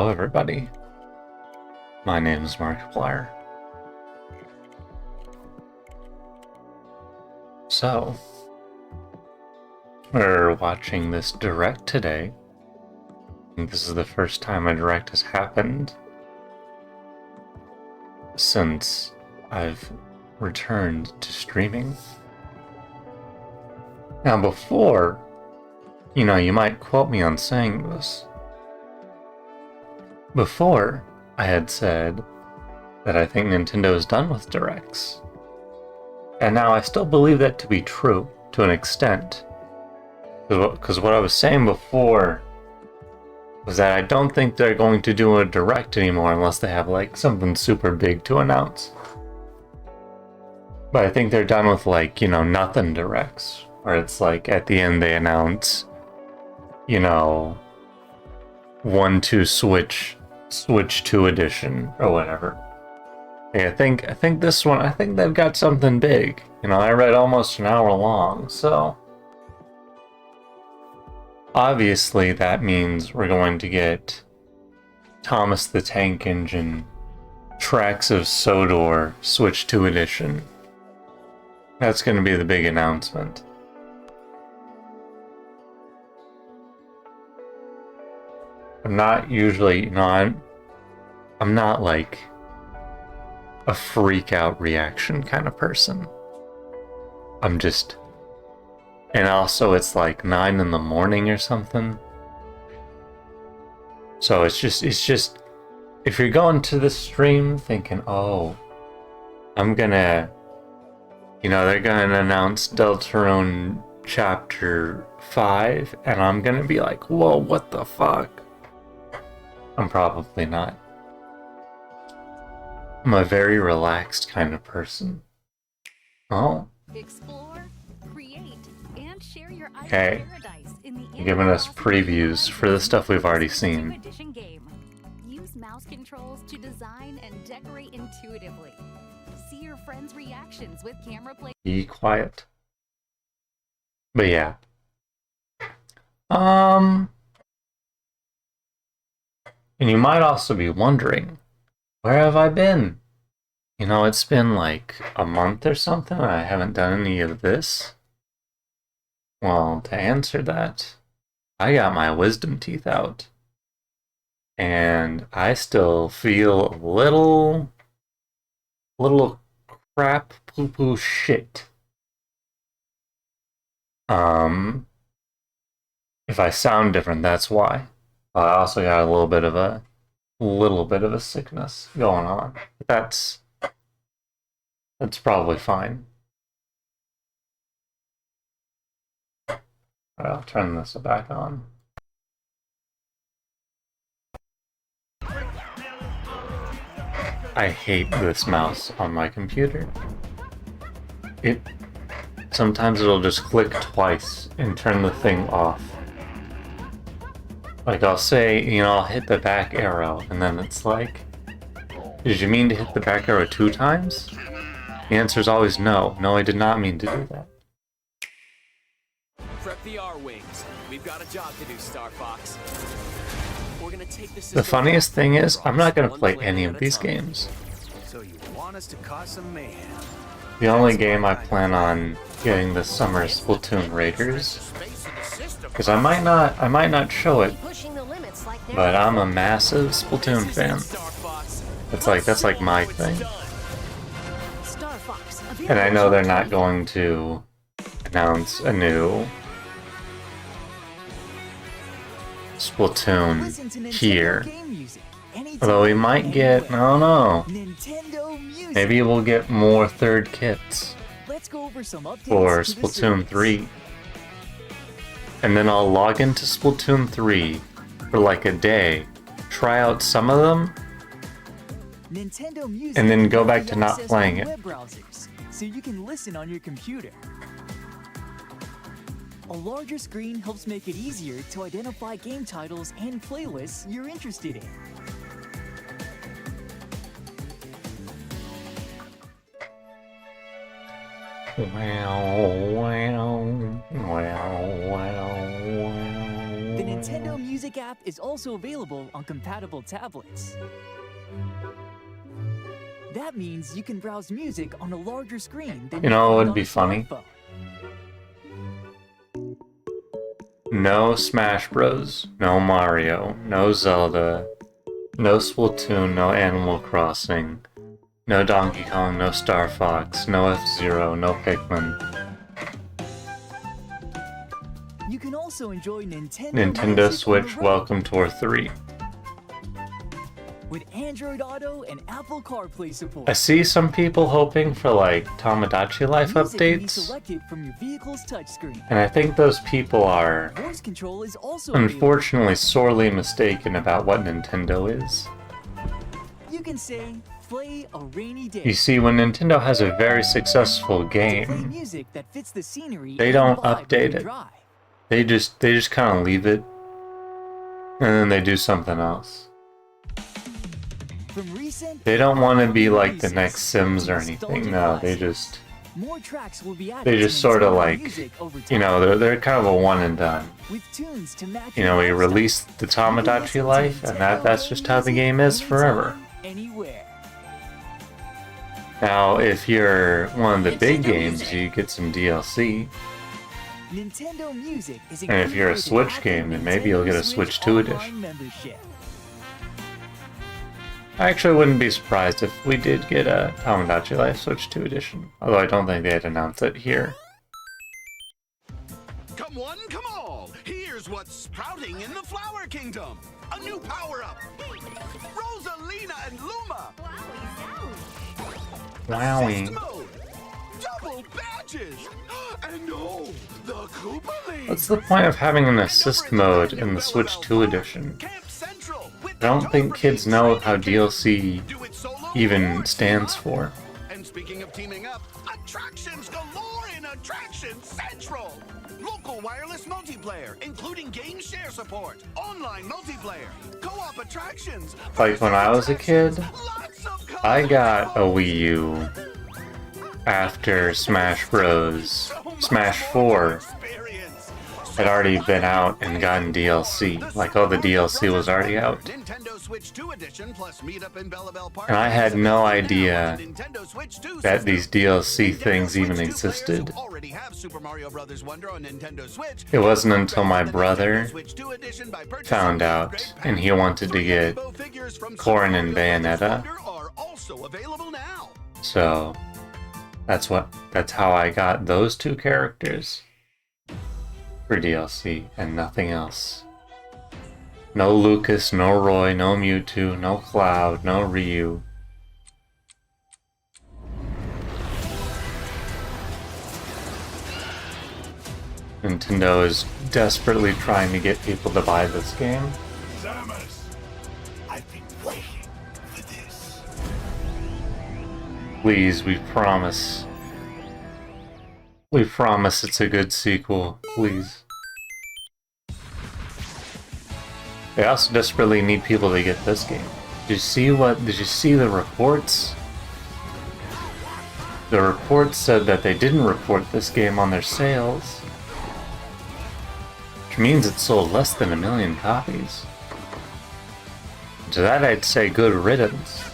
Hello everybody, my name is Markiplier. So, we're watching this direct today. I think this is the first time a direct has happened since I've returned to streaming. Now before, you might quote me on saying this. Before, I had said that I think Nintendo is done with directs. And now I still believe that to be true, to an extent. Because what I was saying before was that I don't think they're going to do a direct anymore unless they have like something super big to announce. But I think they're done with nothing directs, where it's like at the end they announce, 1-2 Switch 2 edition or whatever. Hey, I think this one, I think they've got something big. I read almost an hour long, so obviously that means we're going to get Thomas the Tank Engine Tracks of Sodor Switch 2 edition. That's going to be the big announcement. I'm not usually, I'm not like a freak out reaction kind of person. I'm just, and also it's like 9 in the morning or something. So it's just, if you're going to the stream thinking, oh, I'm gonna, they're gonna announce Deltarune Chapter 5, and I'm gonna be like, whoa, what the fuck? I'm probably not. I'm a very relaxed kind of person. Oh. Explore, create, and share your Okay. paradise in the You're giving us previews for the stuff we've already seen. edition game. Use mouse controls to design and decorate intuitively. See your friends' reactions with camera play. Be quiet. But yeah. And you might also be wondering, where have I been? It's been like a month or something and I haven't done any of this. Well, to answer that, I got my wisdom teeth out. And I still feel a little crap poo-poo shit. If I sound different, that's why. I also got a little bit of a sickness going on. That's probably fine. Alright, I'll turn this back on. I hate this mouse on my computer. Sometimes it'll just click twice and turn the thing off. Like I'll say, I'll hit the back arrow, and then it's like, did you mean to hit the back arrow 2 times? The answer is always no. No, I did not mean to do that. Prep the R-Wings. We've got a job to do, Star Fox. We're gonna take this. The funniest thing is, I'm not going to play any of these games. So you want us to cause some mayhem? The only game I plan on getting this summer is Splatoon Raiders. Because I might not show it, but I'm a massive Splatoon fan. That's like my thing. And I know they're not going to announce a new Splatoon here. Although we might get, I don't know, maybe we'll get more third kits for Splatoon 3. And then I'll log into Splatoon 3 for like a day, try out some of them, and then go back to not playing it. So you can listen on your computer. A larger screen helps make it easier to identify game titles and playlists you're interested in. Wow. The Nintendo Music Music app is also available on compatible tablets. That means you can browse music on a larger screen than You know what find would on be a funny? smartphone. No Smash Bros, no Mario, no Zelda, no Splatoon, no Animal Crossing, no Donkey Kong, no Star Fox, no F-Zero, no Pikmin. You can also enjoy Nintendo Nintendo Music Switch, on the road welcome to our 3. with Android Auto and Apple CarPlay support. I see some people hoping for like Tomodachi Life Music can be updates, selected from your vehicle's touchscreen. and I think those people are Voice control is also available. unfortunately sorely mistaken about what Nintendo is. You can say, play a rainy day. You see, when Nintendo has a very successful To play game, music that fits the scenery they and don't vibe of update your it. drive. they just kind of leave it, and then they do something else. From recent They don't want to be upcoming like the releases next Sims to or anything. nostalgic No, they classics, just more tracks will be added they to just sort of Nintendo like, Music over you know, time, they're kind of a one and done. with tunes to match You know, your we lifestyle. released the You can listen Tomodachi to Life, and Nintendo that's just how the music game is forever. anytime, anywhere. Now, if you're one of the big Nintendo games, Music. you get some DLC. Nintendo Music is And if you're a included with Switch active game, then maybe you'll get a Nintendo Switch 2 Online edition. membership. I actually wouldn't be surprised if we did get a Tomodachi Life Switch 2 edition, although I don't think they'd announce it here. Come one, come all! Here's what's sprouting in the Flower Kingdom! A new power-up! Rosalina and Luma! Wowie. Assist mode! Double badges! And oh, the Koopa What's the point of having an assist mode in the Switch 2 edition? Camp Central with I don't think kids know how DLC Do it solo even or stands team for. up. And speaking of teaming up, attractions galore in Attraction Central! Local wireless multiplayer, including game share support, online multiplayer, co-op attractions. Like when I was a kid, Lots of I got a colorful- Wii U after Smash Bros. So much Smash more 4 experience. had already been out and gotten DLC. Like all the DLC was already out. Nintendo Switch 2 edition plus meetup in Bella Bell Park. And I had no idea Nintendo Switch 2 that system. these DLC Nintendo things Switch even 2 players existed. who already have Super Mario Bros. Wonder on Nintendo Switch. It wasn't until my The Nintendo brother Switch 2 edition by purchasing found these out, great and he packs. wanted to 3 get amiibo figures from Corn Super and Mario Bros. Bayonetta. Wonder are also available now. So that's how I got those two characters for DLC and nothing else. No Lucas, no Roy, no Mewtwo, no Cloud, no Ryu. Nintendo is desperately trying to get people to buy this game. Samus, I've been waiting for this. Please, we promise. We promise it's a good sequel, please. They also desperately need people to get this game. Did you see the reports? The reports said that they didn't report this game on their sales. Which means it sold less than 1 million copies. To that I'd say good riddance.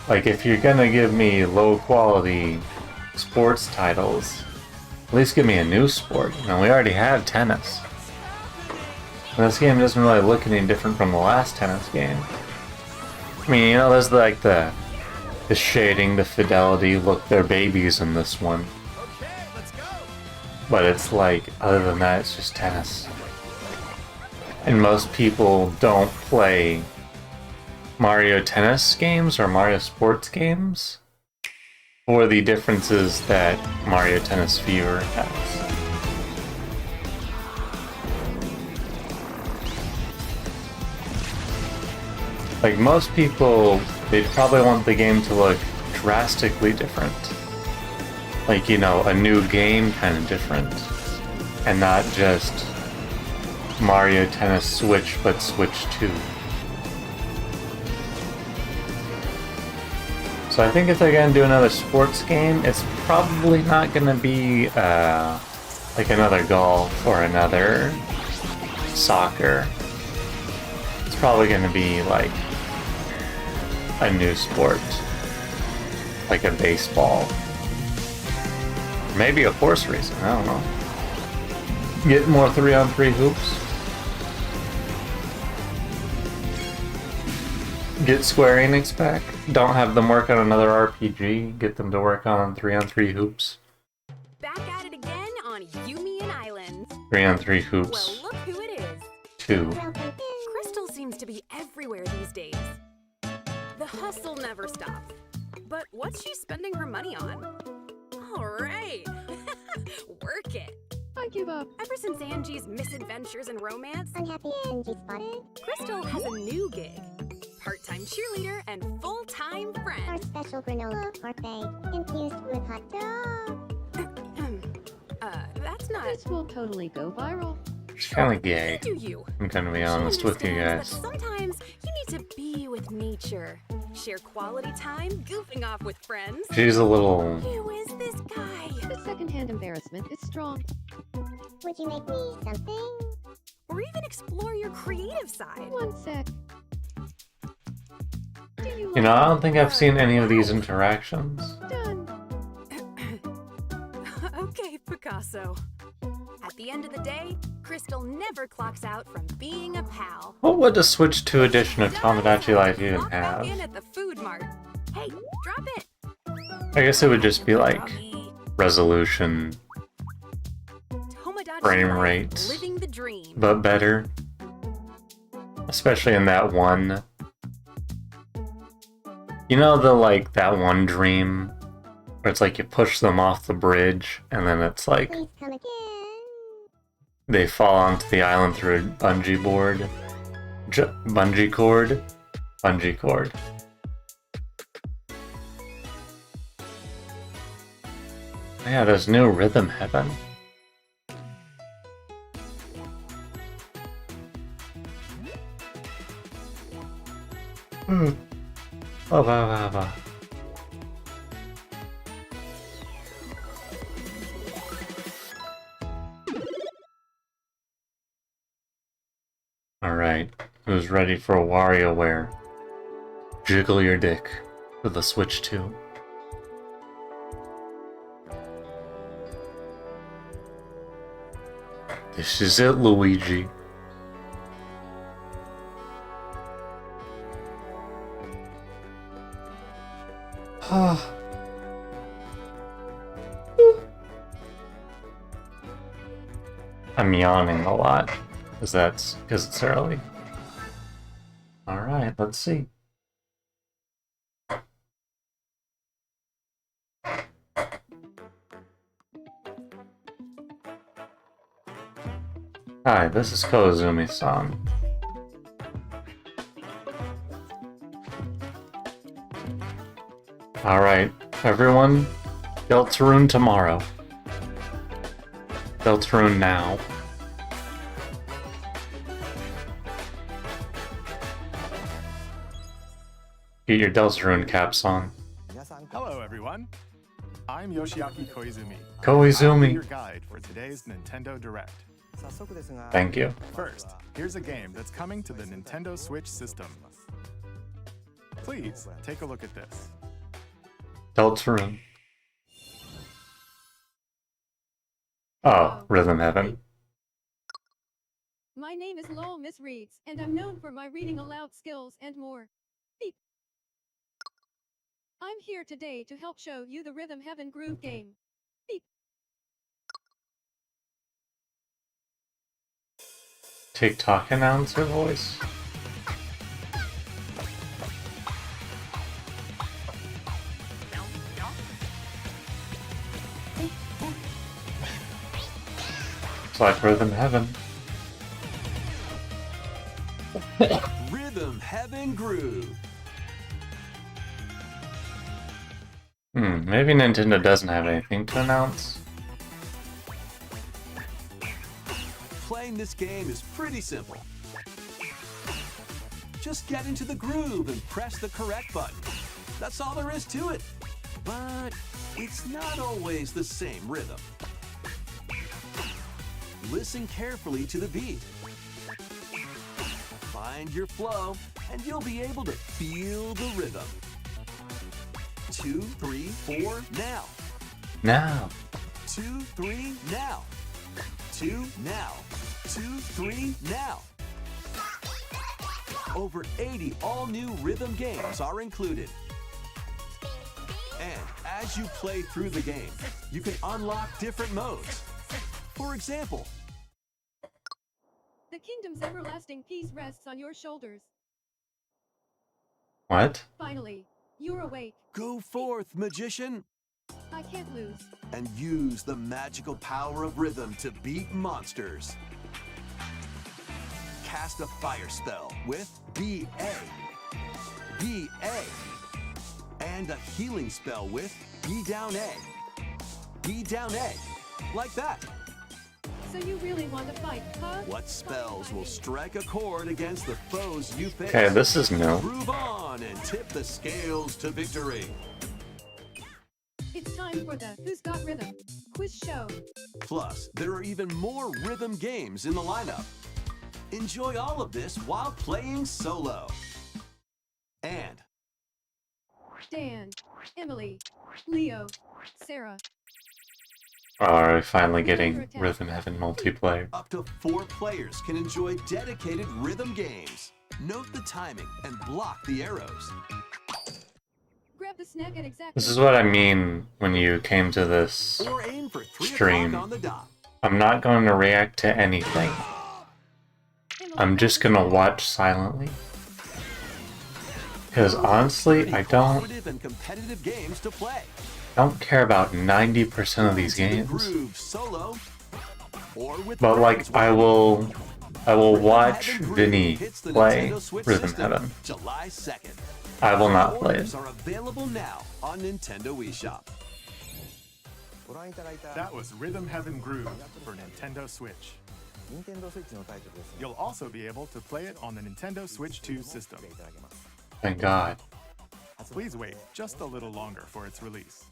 Like, if you're gonna give me low quality sports titles, at least give me a new sport. You know, we already have tennis. And this game doesn't really look any different from the last tennis game. I mean, you know, there's like the shading, the fidelity, look, they're babies in this one. Okay, let's go. But it's like, other than that, it's just tennis. And most people don't play Mario Tennis games or Mario Sports games for the differences that Mario Tennis Fever has. Like, most people, they'd probably want the game to look drastically different. Like, you know, a new game kind of different. And not just Mario Tennis Switch, but Switch 2. So I think if they're gonna do another sports game, it's probably not gonna be like another golf or another soccer. It's probably going to be like a new sport, like a baseball, maybe a horse racing. I don't know. Get more 3-on-3 hoops. Get Square Enix back. Don't have them work on another RPG. Get them to work on 3-on-3 hoops. Back at it again on Yumian Island. 3-on-3 hoops. Well, look who it is. 2. Crystal seems to be everywhere these days. The hustle never stops. But what's she spending her money on? All right. Work it. I give up. Ever since Angie's misadventures and romance, Unhappy Angie spotted. Crystal has a new gig. Part-time cheerleader and full-time Our friend. special granola parfait infused with hot dog. That's not... This will totally go viral. It's kind of gay. Do you? I'm gonna be She honest with you understands guys. that sometimes you need to be with nature. Share quality time, goofing off with friends. She's a little... Who is this guy? The secondhand embarrassment is strong. Would you make me something? Or even explore your creative side. One sec. Do you You know, I don't think I've Uh, seen any of these interactions. Done. Okay, Picasso. At the end of the day, Crystal never clocks out from being a pal. What would the Switch 2 edition of Tomodachi Life even Clock back in have? at the food mart. Hey, drop it. I guess it would just be like Doggy. resolution, Tomodachi frame Life, rates, living the dream. but better. Especially in that one. You know that one dream where it's like you push them off the bridge and then it's like Please come again. they fall onto the island through a bungee board. Bungee cord? Bungee cord. Yeah, there's new Rhythm Heaven. Oh, va. Alright, who's ready for a WarioWare? Jiggle your dick for the Switch 2. This is it, Luigi. I'm yawning a lot, because it's early. Alright, let's see. Hi, this is Koizumi-san. Alright, everyone, Deltarune tomorrow. Deltarune now. Get your Deltarune caps on. Hello, everyone. I'm Yoshiaki Koizumi. Koizumi. I'll be your guide for today's Nintendo Direct. Thank you. First, here's a game that's coming to the Nintendo Switch system. Please, take a look at this. Deltarune. Oh, Rhythm Heaven. My name is Lowell Miss Reeds, and I'm known for my reading aloud skills and more. Beep. I'm here today to help show you the Rhythm Heaven Groove game. Beep. TikTok announcer voice. It's like Rhythm Heaven. Rhythm Heaven Groove. Maybe Nintendo doesn't have anything to announce. Playing this game is pretty simple. Just get into the groove and press the correct button. That's all there is to it. But it's not always the same rhythm. Listen carefully to the beat. find your flow, and you'll be able to feel the rhythm. 2, 3, 4, now. Now. 2, 3, now. 2, now. 2, 3, now. Over 80 all-new rhythm games are included. And as you play through the game, you can unlock different modes. For example, The kingdom's everlasting peace rests on your shoulders. What? Finally, you're awake. go forth, magician, I can't lose. and use the magical power of rhythm to beat monsters. Cast a fire spell with B-A, B-A, and a healing spell with B down A, B down A, like that. So you really want to fight, huh? What spells will strike a chord against the foes you face? Okay, this is new. Prove on and tip the scales to victory. It's time for the Who's Got Rhythm quiz show. Plus, there are even more rhythm games in the lineup. Enjoy all of this while playing solo. And Dan, Emily, Leo, Sarah. Are finally getting Rhythm Heaven multiplayer? up to 4 players can enjoy dedicated rhythm games. Note the timing and block the arrows. Grab the snack at exactly. This is what I mean when you came to this Or aim for 3 stream. o'clock on the dot. I'm not going to react to anything. Emily, I'm just gonna watch silently. Because honestly, I don't Cooperative and competitive games to play. care about 90% of these Into the games. groove solo or with But like, friends. I will watch Heaven Groove Vinny hits the play Nintendo Switch Rhythm system Heaven. July 2nd. I will not play Orders it. are available now on Nintendo eShop. That was Rhythm Heaven Groove for Nintendo Switch. You'll also be able to play it on the Nintendo Switch 2 system. Thank God. Please wait just a little longer for its release.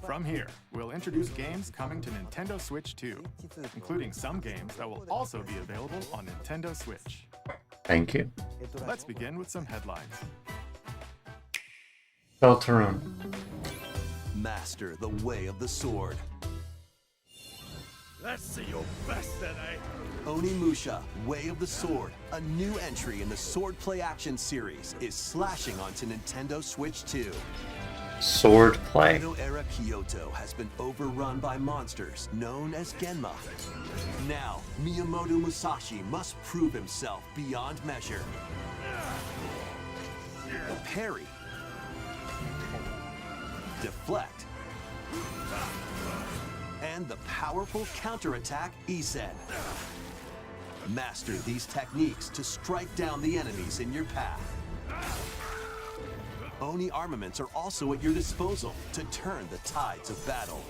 From here, we'll introduce games coming to Nintendo Switch 2, including some games that will also be available on Nintendo Switch. Thank you. Let's begin with some headlines. Deltarune. Master the way of the sword. Let's see your best today. Onimusha, Way of the Sword, a new entry in the Sword Play Action series, is slashing onto Nintendo Switch 2. Sword play. Edo-era Kyoto has been overrun by monsters known as Genma. Now, Miyamoto Musashi must prove himself beyond measure. Parry. Deflect. And the powerful counterattack Isen. Master these techniques to strike down the enemies in your path. Oni armaments are also at your disposal to turn the tides of battle.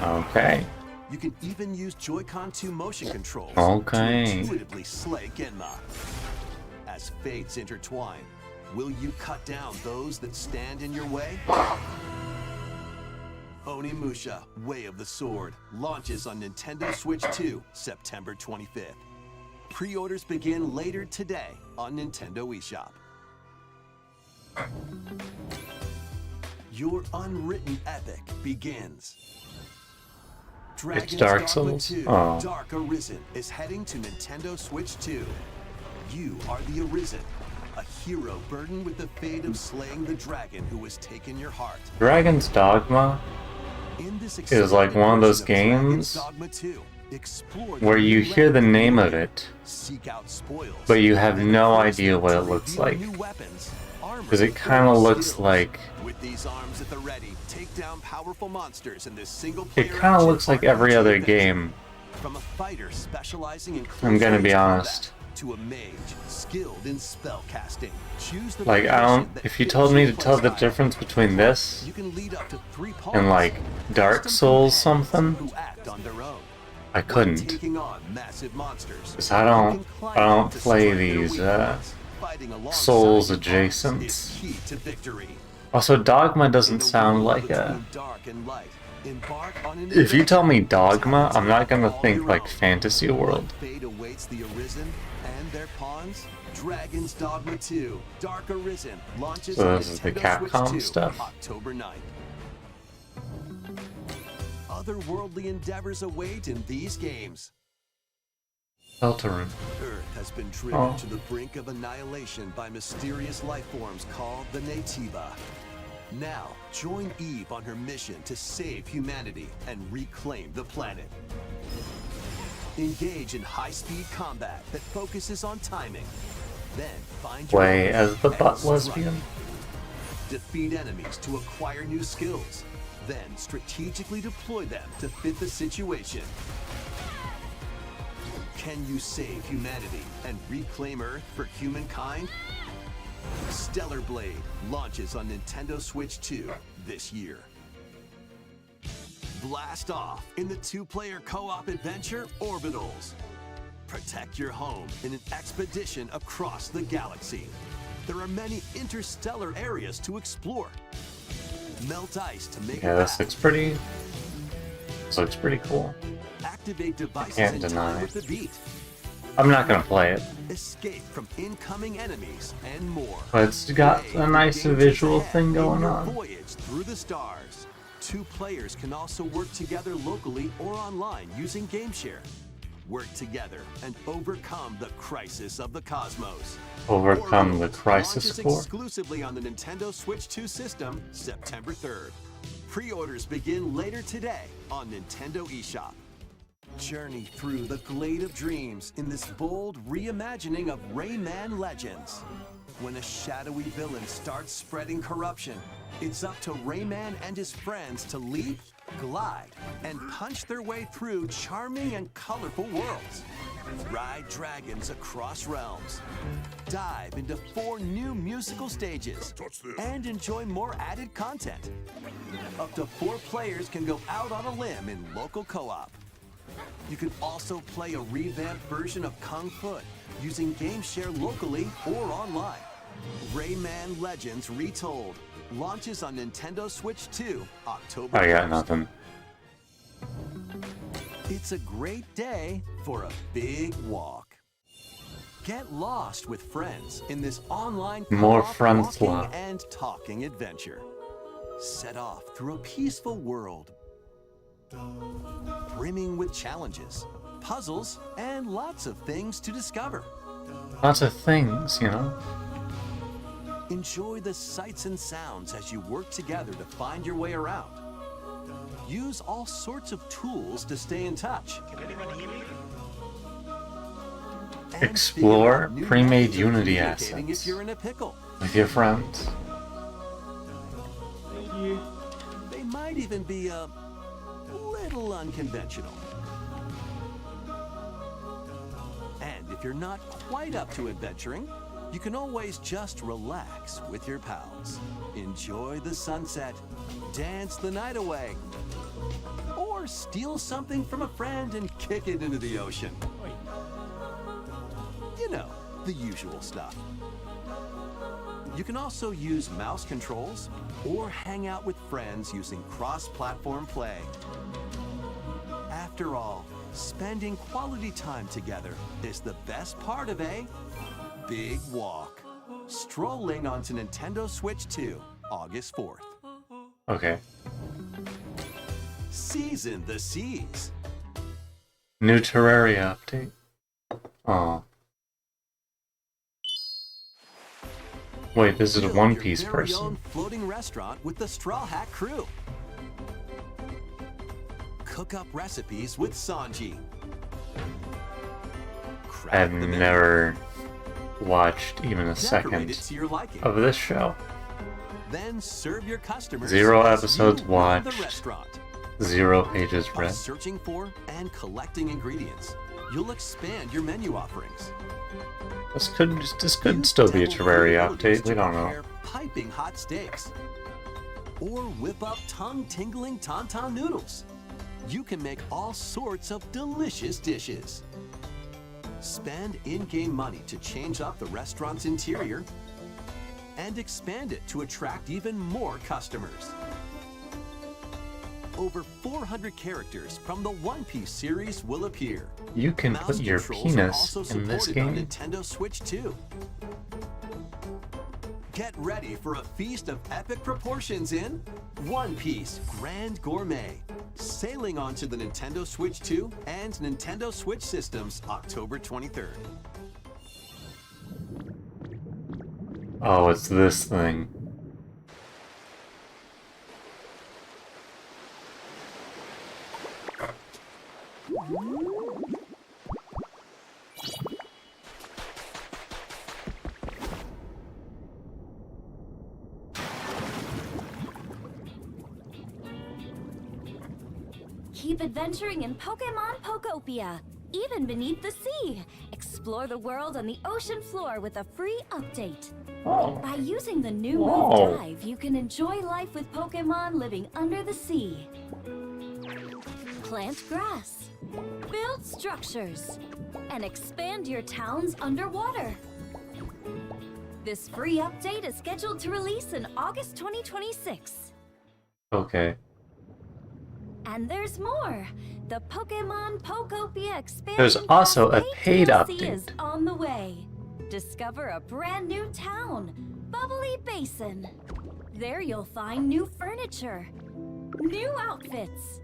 Okay. You can even use Joy-Con 2 motion controls Okay. to intuitively slay Genma. As fates intertwine, will you cut down those that stand in your way? Onimusha, Way of the Sword, launches on Nintendo Switch 2, September 25th. Pre-orders begin later today on Nintendo eShop. Your unwritten epic begins. Dragon's Dark Dogma Souls? 2, Oh. Dark Arisen is heading to Nintendo Switch 2. You are the Arisen, a hero burdened with the fate of slaying the dragon who has taken your heart. Dragon's Dogma In this is like one of those exciting version of games Dragon's Dogma 2, explore where the you new hear the land name of glory, it, seek out spoils, but you have and no enforce idea them what to it looks reveal like. new weapons, armor, Because it kind or of looks skills. like With these arms at the ready, take down powerful monsters in this single-player it kind of action looks like every RPG other adventure. game. From a fighter specializing in I'm gonna be close-range honest. combat to a mage skilled in spell casting. Choose the Like, I profession don't. that If you fits told me your to tell the playstyle. difference between this You can lead up to 3 and pawns, like Dark custom Souls companions something, who act on their own. I When couldn't. taking on massive monsters, 'Cause I you don't- can climb I don't up to play strike their these, weak points. Fighting alongside Souls your boss adjacent. is key to victory. Also, Dogma In doesn't a sound world like a between dark and light, Embark on an If you tell me adventure. Dogma, I'm not gonna All think your like own. fantasy world. What fate awaits the Arisen and their pawns? Dragon's Dogma 2 Dark Arisen launches So on this is the Nintendo Switch Capcom 2, stuff? October 9th. Otherworldly endeavors await in these games. Deltarune. Earth has been driven Oh. to the brink of annihilation by mysterious life forms called the Naytiba. Now, join Eve on her mission to save humanity and reclaim the planet. Engage in high-speed combat that focuses on timing. Then find your Way own as the and butt strike. lesbian. Defeat enemies to acquire new skills. Then strategically deploy them to fit the situation. Can you save humanity and reclaim Earth for humankind? Stellar Blade launches on Nintendo Switch 2 this year. Blast off in the two-player co-op adventure Orbitals. Protect your home in an expedition across the galaxy. There are many interstellar areas to explore. Melt ice to make Yeah, a this path. looks pretty. This looks pretty cool. Activate devices Can't in deny. time with the beat. I'm not gonna play it, Escape from incoming enemies and more. but it's got Play a nice the dangers visual ahead thing in going your on. Voyage through the stars. Two players can also work together locally or online using GameShare. Work together and overcome the crisis of the cosmos. Overcome the Orbitals crisis launches core. exclusively on the Nintendo Switch 2 system September 3rd. Pre-orders begin later today on Nintendo eShop. Journey through the Glade of Dreams in this bold reimagining of Rayman Legends. When a shadowy villain starts spreading corruption, it's up to Rayman and his friends to leap, glide, and punch their way through charming and colorful worlds. Ride dragons across realms. Dive into 4 new musical stages. And enjoy more added content. Up to 4 players can go out on a limb in local co-op. You can also play a revamped version of Kung Fu using GameShare locally or online. Rayman Legends Retold launches on Nintendo Switch 2 October I got 1st. nothing. It's a great day for a big walk. Get lost with friends in this online More co-op friends walking love. and talking adventure. Set off through a peaceful world brimming with challenges, puzzles, and lots of things to discover. Lots of things, you know? Enjoy the sights and sounds as you work together to find your way around. Use all sorts of tools to stay in touch. And Explore figure out new pre-made methods of Unity communicating assets. if you're in a pickle. With your friends. They might even be a little unconventional. And if you're not quite up to adventuring, you can always just relax with your pals. Enjoy the sunset, dance the night away, or steal something from a friend and kick it into the ocean. You know, the usual stuff. You can also use mouse controls or hang out with friends using cross-platform play. After all, spending quality time together is the best part of a big walk. Strolling onto Nintendo Switch 2, August 4th. Okay. Season the Seas. New Terraria update. Oh. Wait, this is a Build One your Piece very person. own floating restaurant with the Straw Hat Crew. Cook up recipes with Sanji. Craft I've the menu. never watched even a Decorate it second to your liking. of this show. Then serve your customers 0 as episodes you run watched. the restaurant. 0 pages By read. searching for and collecting ingredients, you'll expand your menu offerings. This could Use still be a devil Terraria abilities update. We to don't know. prepare piping hot steaks. Or whip up tongue-tingling tauntaun noodles. You can make all sorts of delicious dishes. Spend in-game money to change up the restaurant's interior and expand it to attract even more customers. over 400 characters from the One Piece series will appear. You can Mouse put your controls are penis also in this supported on game? Nintendo Switch 2. Get ready for a feast of epic proportions in One Piece Grand Gourmet, sailing onto the Nintendo Switch 2 and Nintendo Switch systems October 23rd. Oh, it's this thing. Keep adventuring in Pokemon Pokopia, even beneath the sea. Explore the world on the ocean floor with a free update. Oh. By using the new Whoa. move Dive, you can enjoy life with Pokemon living under the sea. Plant grass, build structures, and expand your towns underwater. This free update is scheduled to release in August 2026. Okay. And there's more. The Pokemon Pokopia expansion There's also Pass a paid DLC is update. on the way. Discover a brand new town, Bubbly Basin. There you'll find new furniture, new outfits,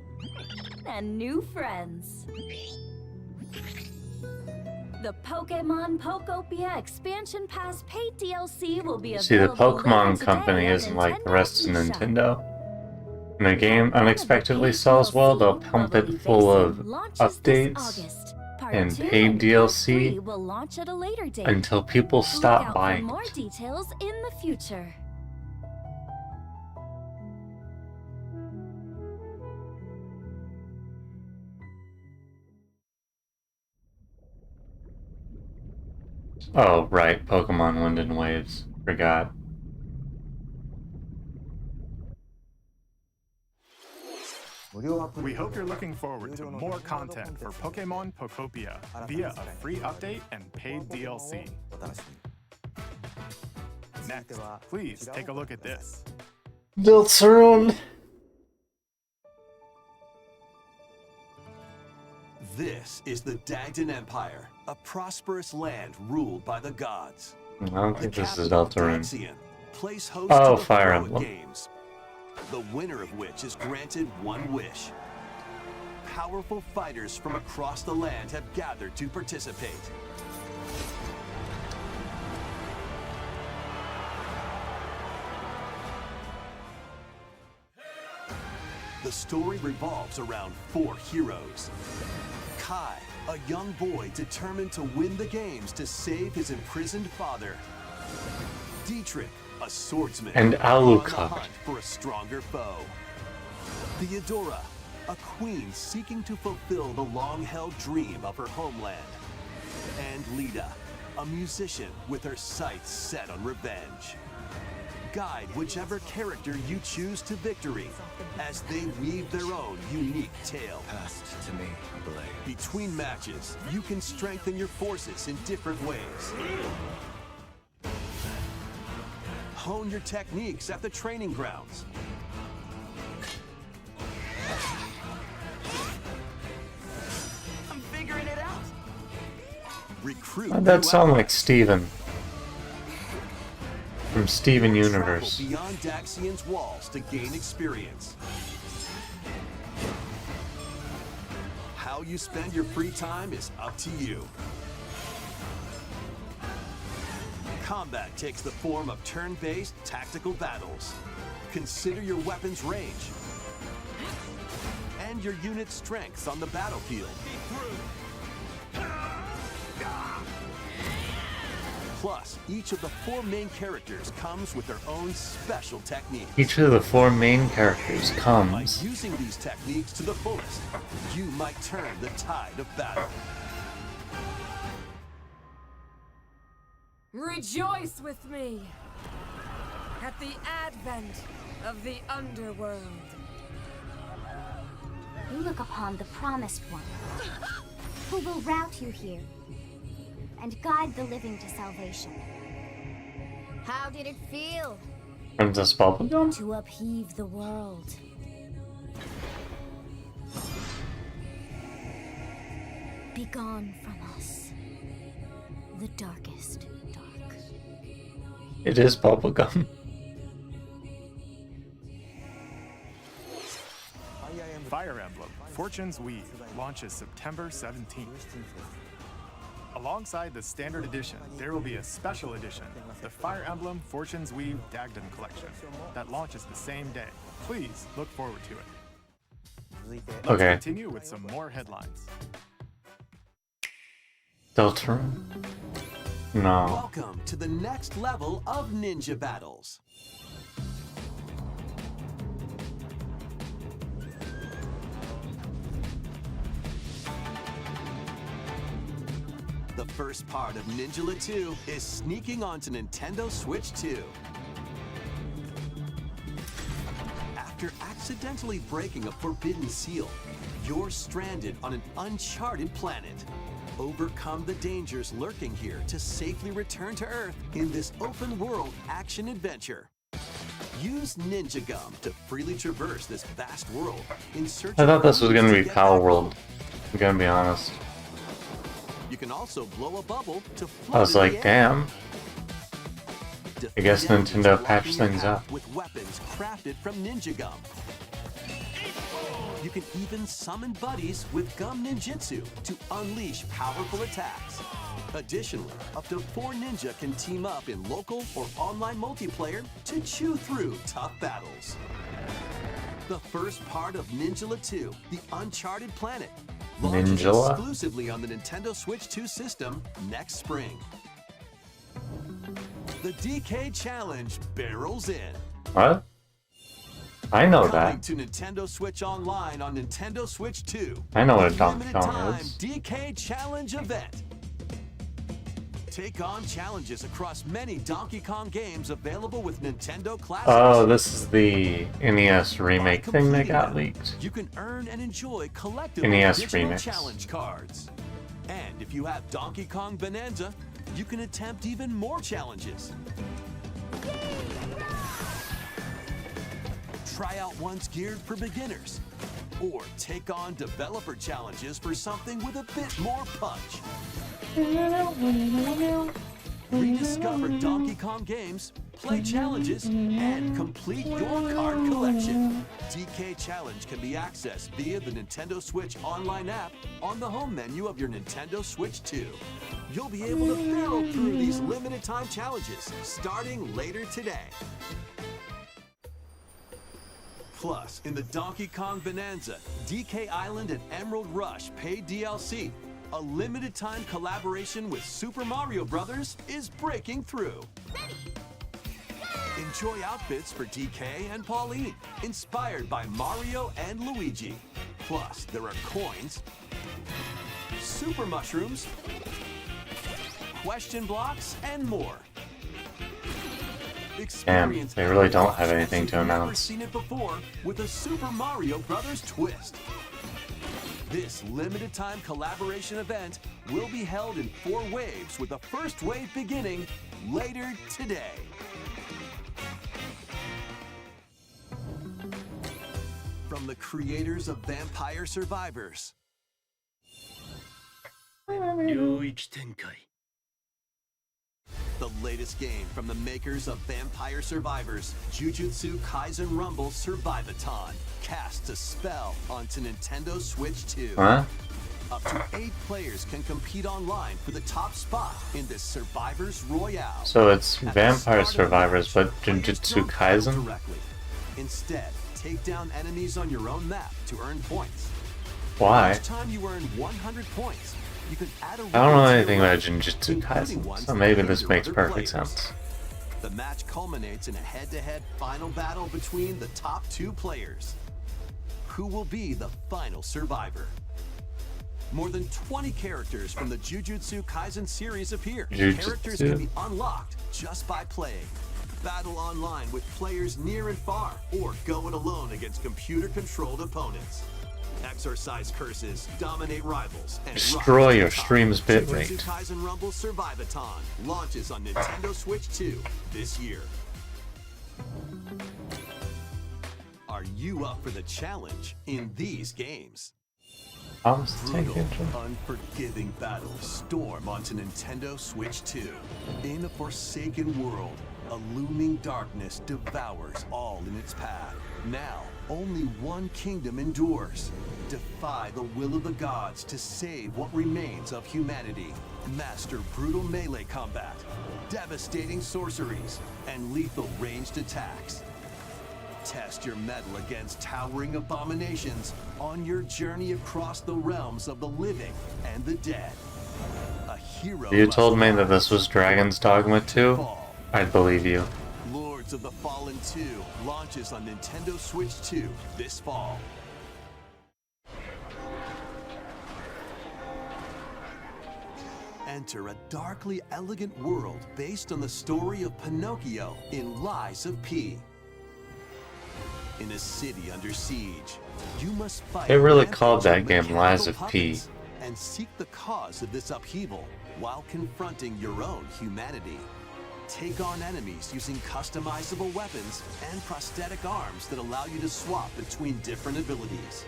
and new friends. The Pokemon Pokopia Expansion Pass paid DLC will be available See, the Pokemon later Company today on isn't like the rest of eShop. Nintendo. When a game unexpectedly sells well, they'll pump it full of updates and paid DLC will launch at a later date. until people Look stop out buying for more it. details in the future. Oh, right, Pokemon Wind and Waves. Forgot. We hope you're looking forward to more content for Pokemon Pokopia via a free update and paid DLC. Next, please take a look at this. Deltarune! This is the Dagdan Empire, a prosperous land ruled by the gods. I don't think The this is capital, Deltarune. Daxian, plays host Oh, to the Fire Heroic Emblem. Games, the winner of which is granted one wish. Powerful fighters from across the land have gathered to participate. The story revolves around 4 heroes. Kai, a young boy determined to win the games to save his imprisoned father. Dietrich, a swordsman And on the Alucard. hunt for a stronger foe. Theodora, a queen seeking to fulfill the long-held dream of her homeland. And Lita, a musician with her sights set on revenge. Guide whichever character you choose to victory as they weave their own unique tale. Passed to me, Blade. Between matches, you can strengthen your forces in different ways. Hone your techniques at the training grounds. I'm figuring it out. Recruit. Why'd that new sound like allies. Steven? From Steven Travel Universe. beyond Daxian's walls to gain experience. How you spend your free time is up to you. Combat takes the form of turn-based tactical battles. Consider your weapon's range and your unit's strengths on the battlefield. Plus, each of the 4 main characters comes with their own special techniques. Each of the 4 main characters By comes. using these techniques to the fullest, you might turn the tide of battle. Rejoice with me at the advent of the underworld. You look upon the Promised One, who will route you here and guide the living to salvation. How did it feel Princess Bubblegum? to upheave the world? Begone from us. The darkest dark. It is bubblegum. Fire Emblem Fortune's Weave launches September 17th. Alongside the standard edition, there will be a special edition, the Fire Emblem Fortune's Weave Dagden Collection, that launches the same day. Please look forward to it. Let's Okay. continue with some more headlines. Deltarune? No. Welcome to the next level of ninja battles. The first part of Ninja 2 is sneaking onto Nintendo Switch 2. After accidentally breaking a forbidden seal, you're stranded on an uncharted planet. Overcome the dangers lurking here to safely return to Earth in this open-world action-adventure. Use Ninja Gum to freely traverse this vast world in search I thought this was gonna be get Power back World. home. I'm gonna be honest. You can also blow a bubble to float I was in like, the air. damn. I guess Defeat enemies Nintendo blocking patched your things path up. with weapons crafted from Ninja Gum. You can even summon buddies with Gum Ninjutsu to unleash powerful attacks. Additionally, up to 4 ninja can team up in local or online multiplayer to chew through tough battles. The first part of Ninja 2, The Uncharted Planet, launches Ninjala? exclusively on the Nintendo Switch 2 system next spring. The DK Challenge barrels in. What? I know Coming that. to Nintendo Switch Online on Nintendo Switch 2. I know what a A Donkey limited Kong time is. DK Challenge event. Take on challenges across many Donkey Kong games available with Nintendo Classics. Oh, this is the NES remake By thing that completing got them, leaked. You can earn and enjoy collectible NES additional remix. challenge cards. And if you have Donkey Kong Bonanza, you can attempt even more challenges. Try out ones geared for beginners. Or take on developer challenges for something with a bit more punch. Rediscover Donkey Kong games, play challenges, and complete your card collection. DK Challenge can be accessed via the Nintendo Switch Online app on the home menu of your Nintendo Switch 2. You'll be able to barrel through these limited time challenges starting later today. Plus, in the Donkey Kong Bonanza, DK Island and Emerald Rush paid DLC, a limited time collaboration with Super Mario Bros. Is breaking through. Enjoy outfits for DK and Pauline, inspired by Mario and Luigi. Plus, there are coins, super mushrooms, question blocks, and more. Experience they really don't Rush have as anything you've to never announce. seen it before with a Super Mario Bros. Twist. This limited time collaboration event will be held in 4 waves with the first wave beginning later today. From the creators of Vampire Survivors. The latest game from the makers of Vampire Survivors, Jujutsu Kaisen Rumble Survivathon, casts a spell onto Nintendo Switch 2. Huh? Up to 8 players can compete online for the top spot in this Survivors Royale. So it's At the Vampire start of the Survivors, match, but players Jujutsu don't battle Kaisen? directly. Instead, take down enemies on your own map to earn points. Why? Each time you earn 100 points, you can add a I don't know rating to anything your about rank, Jujutsu including Kaisen, ones so that maybe hinder this makes other perfect players. sense. The match culminates in a head-to-head final battle between the top 2 players. Who will be the final survivor? More than 20 characters from the Jujutsu Kaisen series appear. Jujutsu. Characters can be unlocked just by playing. Battle online with players near and far, or go it alone against computer-controlled opponents. Exorcise curses, dominate rivals, and Destroy rise to your the top. stream's bitrate. Jujutsu Kaisen Rumble Survivathon launches on Nintendo Switch 2 this year. Are you up for the challenge in these games? Brutal, unforgiving battles storm onto Nintendo Switch 2. In a forsaken world, a looming darkness devours all in its path. Now, only one kingdom endures. Defy the will of the gods to save what remains of humanity. Master brutal melee combat, devastating sorceries, and lethal ranged attacks. Test your mettle against towering abominations on your journey across the realms of the living and the dead. A hero If you must told me that rise this was Dragon's Dogma 2, fall. I'd believe you. Lords of the Fallen 2 launches on Nintendo Switch 2 this fall. Enter a darkly elegant world based on the story of Pinocchio in Lies of P. In a city under siege, you must fight. They really rampaging called that game mechanical Lies of P. puppets and seek the cause of this upheaval while confronting your own humanity. Take on enemies using customizable weapons and prosthetic arms that allow you to swap between different abilities.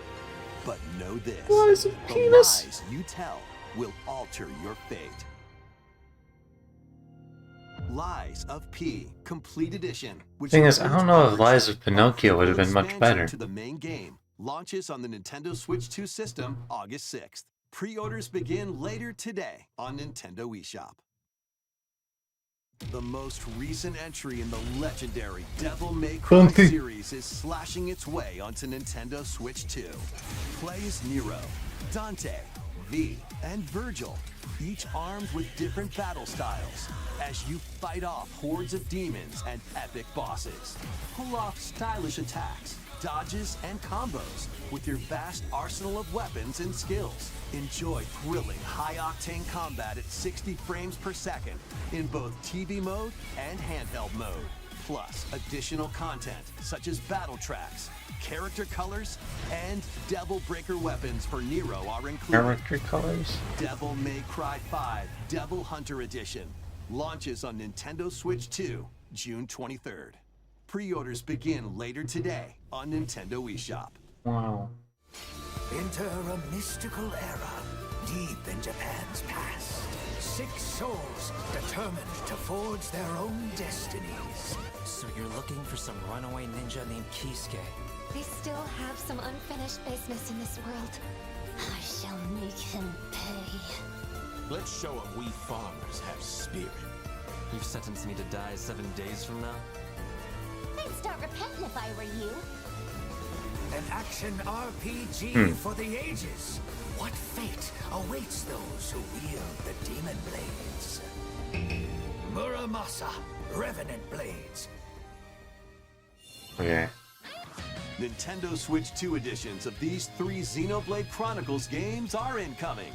But know this, Lies of the Penis. lies you tell will alter your fate. Lies of P, Complete Edition. Which Thing is, I includes don't know if armor Lies set, of Pinocchio a would have been much expansion better. To the main game launches on the Nintendo Switch 2 system August 6th. Pre-orders begin later today on Nintendo eShop. The most recent entry in the legendary Devil May Cry Funky. series is slashing its way onto Nintendo Switch 2. Play as Nero, Dante, V, and Virgil, each armed with different battle styles, as you fight off hordes of demons and epic bosses. Pull off stylish attacks, dodges, and combos with your vast arsenal of weapons and skills. Enjoy thrilling, high-octane combat at 60 frames per second in both TV mode and handheld mode. Plus, additional content such as battle tracks, character colors, and Devil Breaker weapons for Nero are included. Character colors? Devil May Cry 5 Devil Hunter Edition launches on Nintendo Switch 2, June 23rd. Pre-orders begin later today on Nintendo eShop. Wow. Enter a mystical era deep in Japan's past. 6 souls determined to forge their own destinies. So you're looking for some runaway ninja named Kisuke? I still have some unfinished business in this world. I shall make him pay. Let's show him we farmers have spirit. You've sentenced me to die 7 days from now? I'd start repenting if I were you. An action RPG for the ages. What fate awaits those who wield the demon blades? Muramasa, Revenant Blades. Okay. Nintendo Switch 2 editions of these 3 Xenoblade Chronicles games are incoming.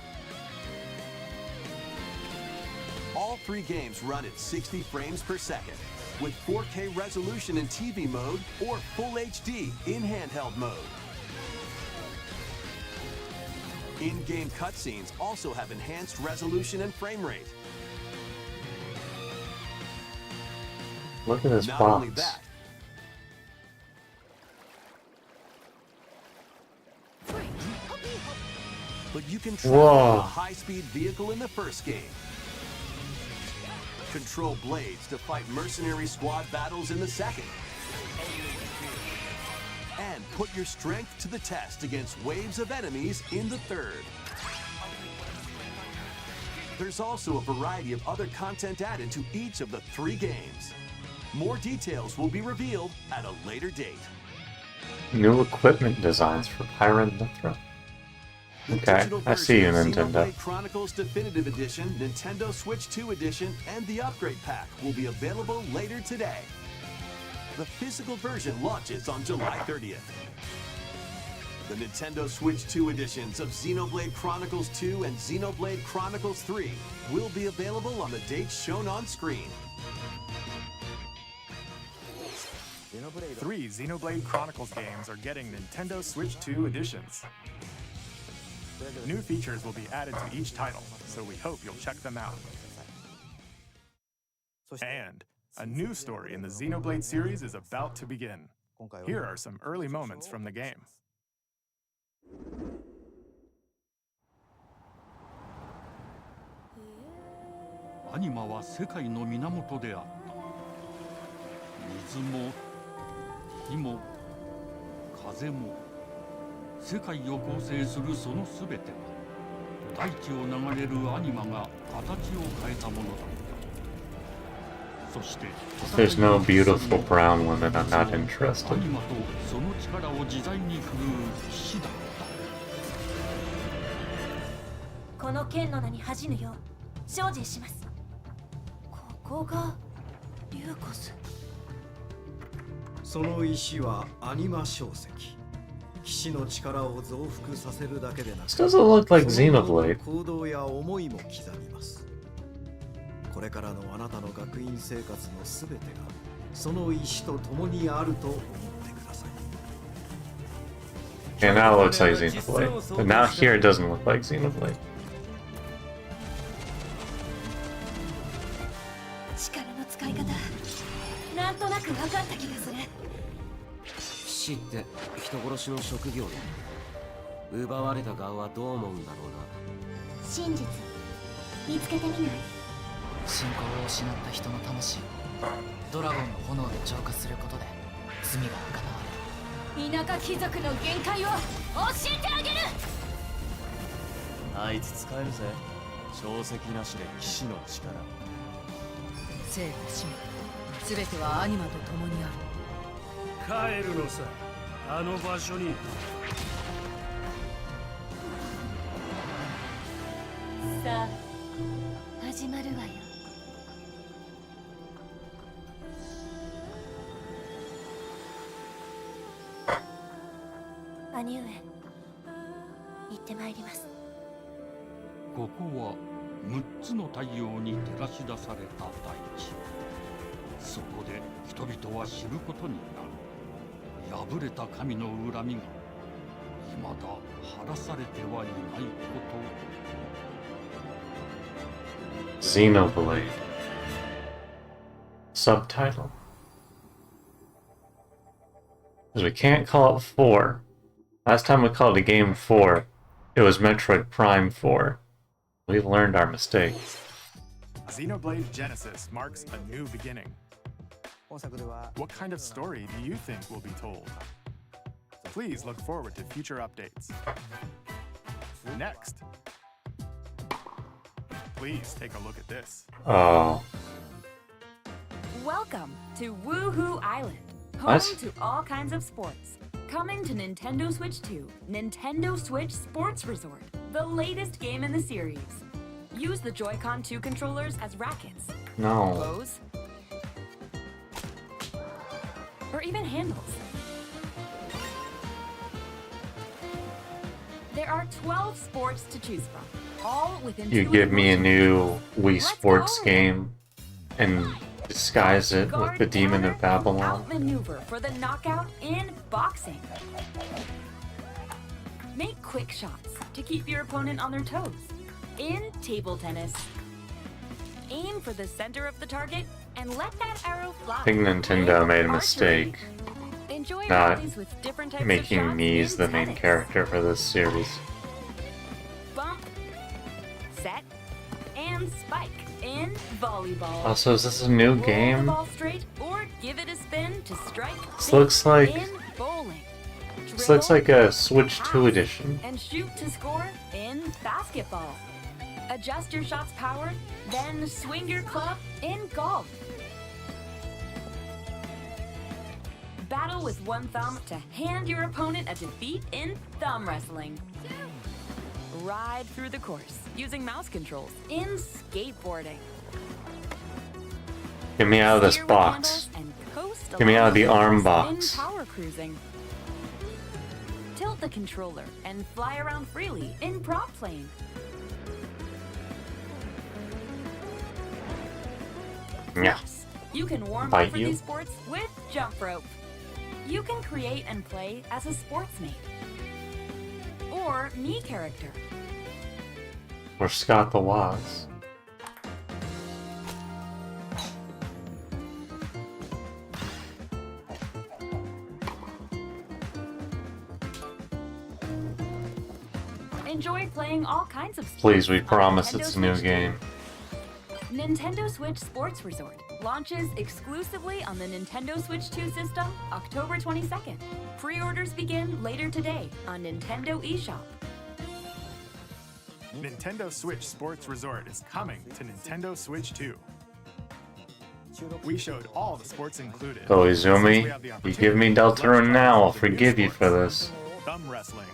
All 3 games run at 60 frames per second, with 4K resolution in TV mode or Full HD in handheld mode. In-game cutscenes also have enhanced resolution and frame rate. Look at this Not box. only that, but you can travel Whoa. a high-speed vehicle in the first game. Control blades to fight mercenary squad battles in the second. And put your strength to the test against waves of enemies in the third. There's also a variety of other content added to each of the 3 games. More details will be revealed at a later date. New equipment designs for Pyra Mithra. The Okay, digital I see you, version of Nintendo. Xenoblade Chronicles Definitive Edition, Nintendo Switch 2 Edition, and the Upgrade Pack will be available later today. The physical version launches on July 30th. The Nintendo Switch 2 editions of Xenoblade Chronicles 2 and Xenoblade Chronicles 3 will be available on the dates shown on screen. 3 Xenoblade Chronicles games are getting Nintendo Switch 2 editions. New features will be added to each title, so we hope you'll check them out. And a new story in the Xenoblade series is about to begin. Here are some early moments from the game. アニマは世界の源であった。水も火も風も世界を構成するそのすべては大地を流れるアニマが形を変えたものだった。そして If there's no beautiful brown woman, I'm not interested. アニマとその力を自在に振るう騎士だった。この剣の名に恥じぬよう精進します。ここがリューコス。その石はアニマ小石。騎士の力を増幅させるだけでなく、 This doesn't look like Xenoblade. 行動や思いも刻みます。これからのあなたの学院生活のすべてがその石と共にあると思ってください。 Okay, now it looks like Xenoblade. But now here it doesn't look like Xenoblade. 力の使い方、なんとなく分かった気がする。騎士って人殺しの職業で、奪われた側はどう思うんだろうな。真実見つけてみない？信仰を失った人の魂をドラゴンの炎で浄化することで罪が贖われる。田舎貴族の限界を教えてあげる。あいつ使えるぜ。小石なしで騎士の力。生と死も全てはアニマと共にある。帰るのさ、あの場所に。さあ始まるわよ。兄上、行ってまいります。ここは6つの太陽に照らし出された大地。そこで人々は知ることになる。破れた神の恨みが未だ晴らされてはいないこと。 Xenoblade. Subtitle. Because we can't call it 4. Last time we called a game 4, it was Metroid Prime 4. We've learned our mistake. Xenoblade Genesis marks a new beginning. What kind of story do you think will be told? Please look forward to future updates. Next, please take a look at this. Oh. Welcome to Woohoo Island, home What? to all kinds of sports. Coming to Nintendo Switch 2, Nintendo Switch Sports Resort, the latest game in the series. Use the Joy-Con 2 controllers as rackets, No. bows, or even handles. There are 12 sports to choose from, all within You give me a new Wii Sports game and disguise it with the Demon of Babylon. Outmaneuver for the knockout in boxing. Make quick shots to keep your opponent on their toes. In table tennis, aim for the center of the target and let that arrow fly. I think Nintendo made a mistake Enjoy not rallies with different types of making shots me in the main tennis. character for this series. Bump, set, and spike in volleyball. Also, is this a new Roll the game? ball straight or give it a spin to strike. This big looks like- in bowling. This looks like a Switch 2 edition. And shoot to score in basketball. Adjust your shot's power, then swing your club in golf. Battle with one thumb to hand your opponent a defeat in thumb wrestling. Ride through the course using mouse controls in skateboarding. Get me out of this Steer with box. handles and coast Get me out of the along arm course in box. power cruising. Tilt the controller and fly around freely in prop plane. Yeah. You can warm Bite up for you. these sports with jump rope. You can create and play as a sportsmate or me character. Or Scott the Woz. Enjoy playing all kinds of sports. Please, we on promise Nintendo it's a new Switch game. Nintendo Switch Sports Resort launches exclusively on the Nintendo Switch 2 system October 22nd. Pre-orders begin later today on Nintendo eShop. Nintendo Switch Sports Resort is coming to Nintendo Switch 2. We showed all the sports included. Koizumi, you give me Deltarune now, I'll forgive you for this. Thumb wrestling.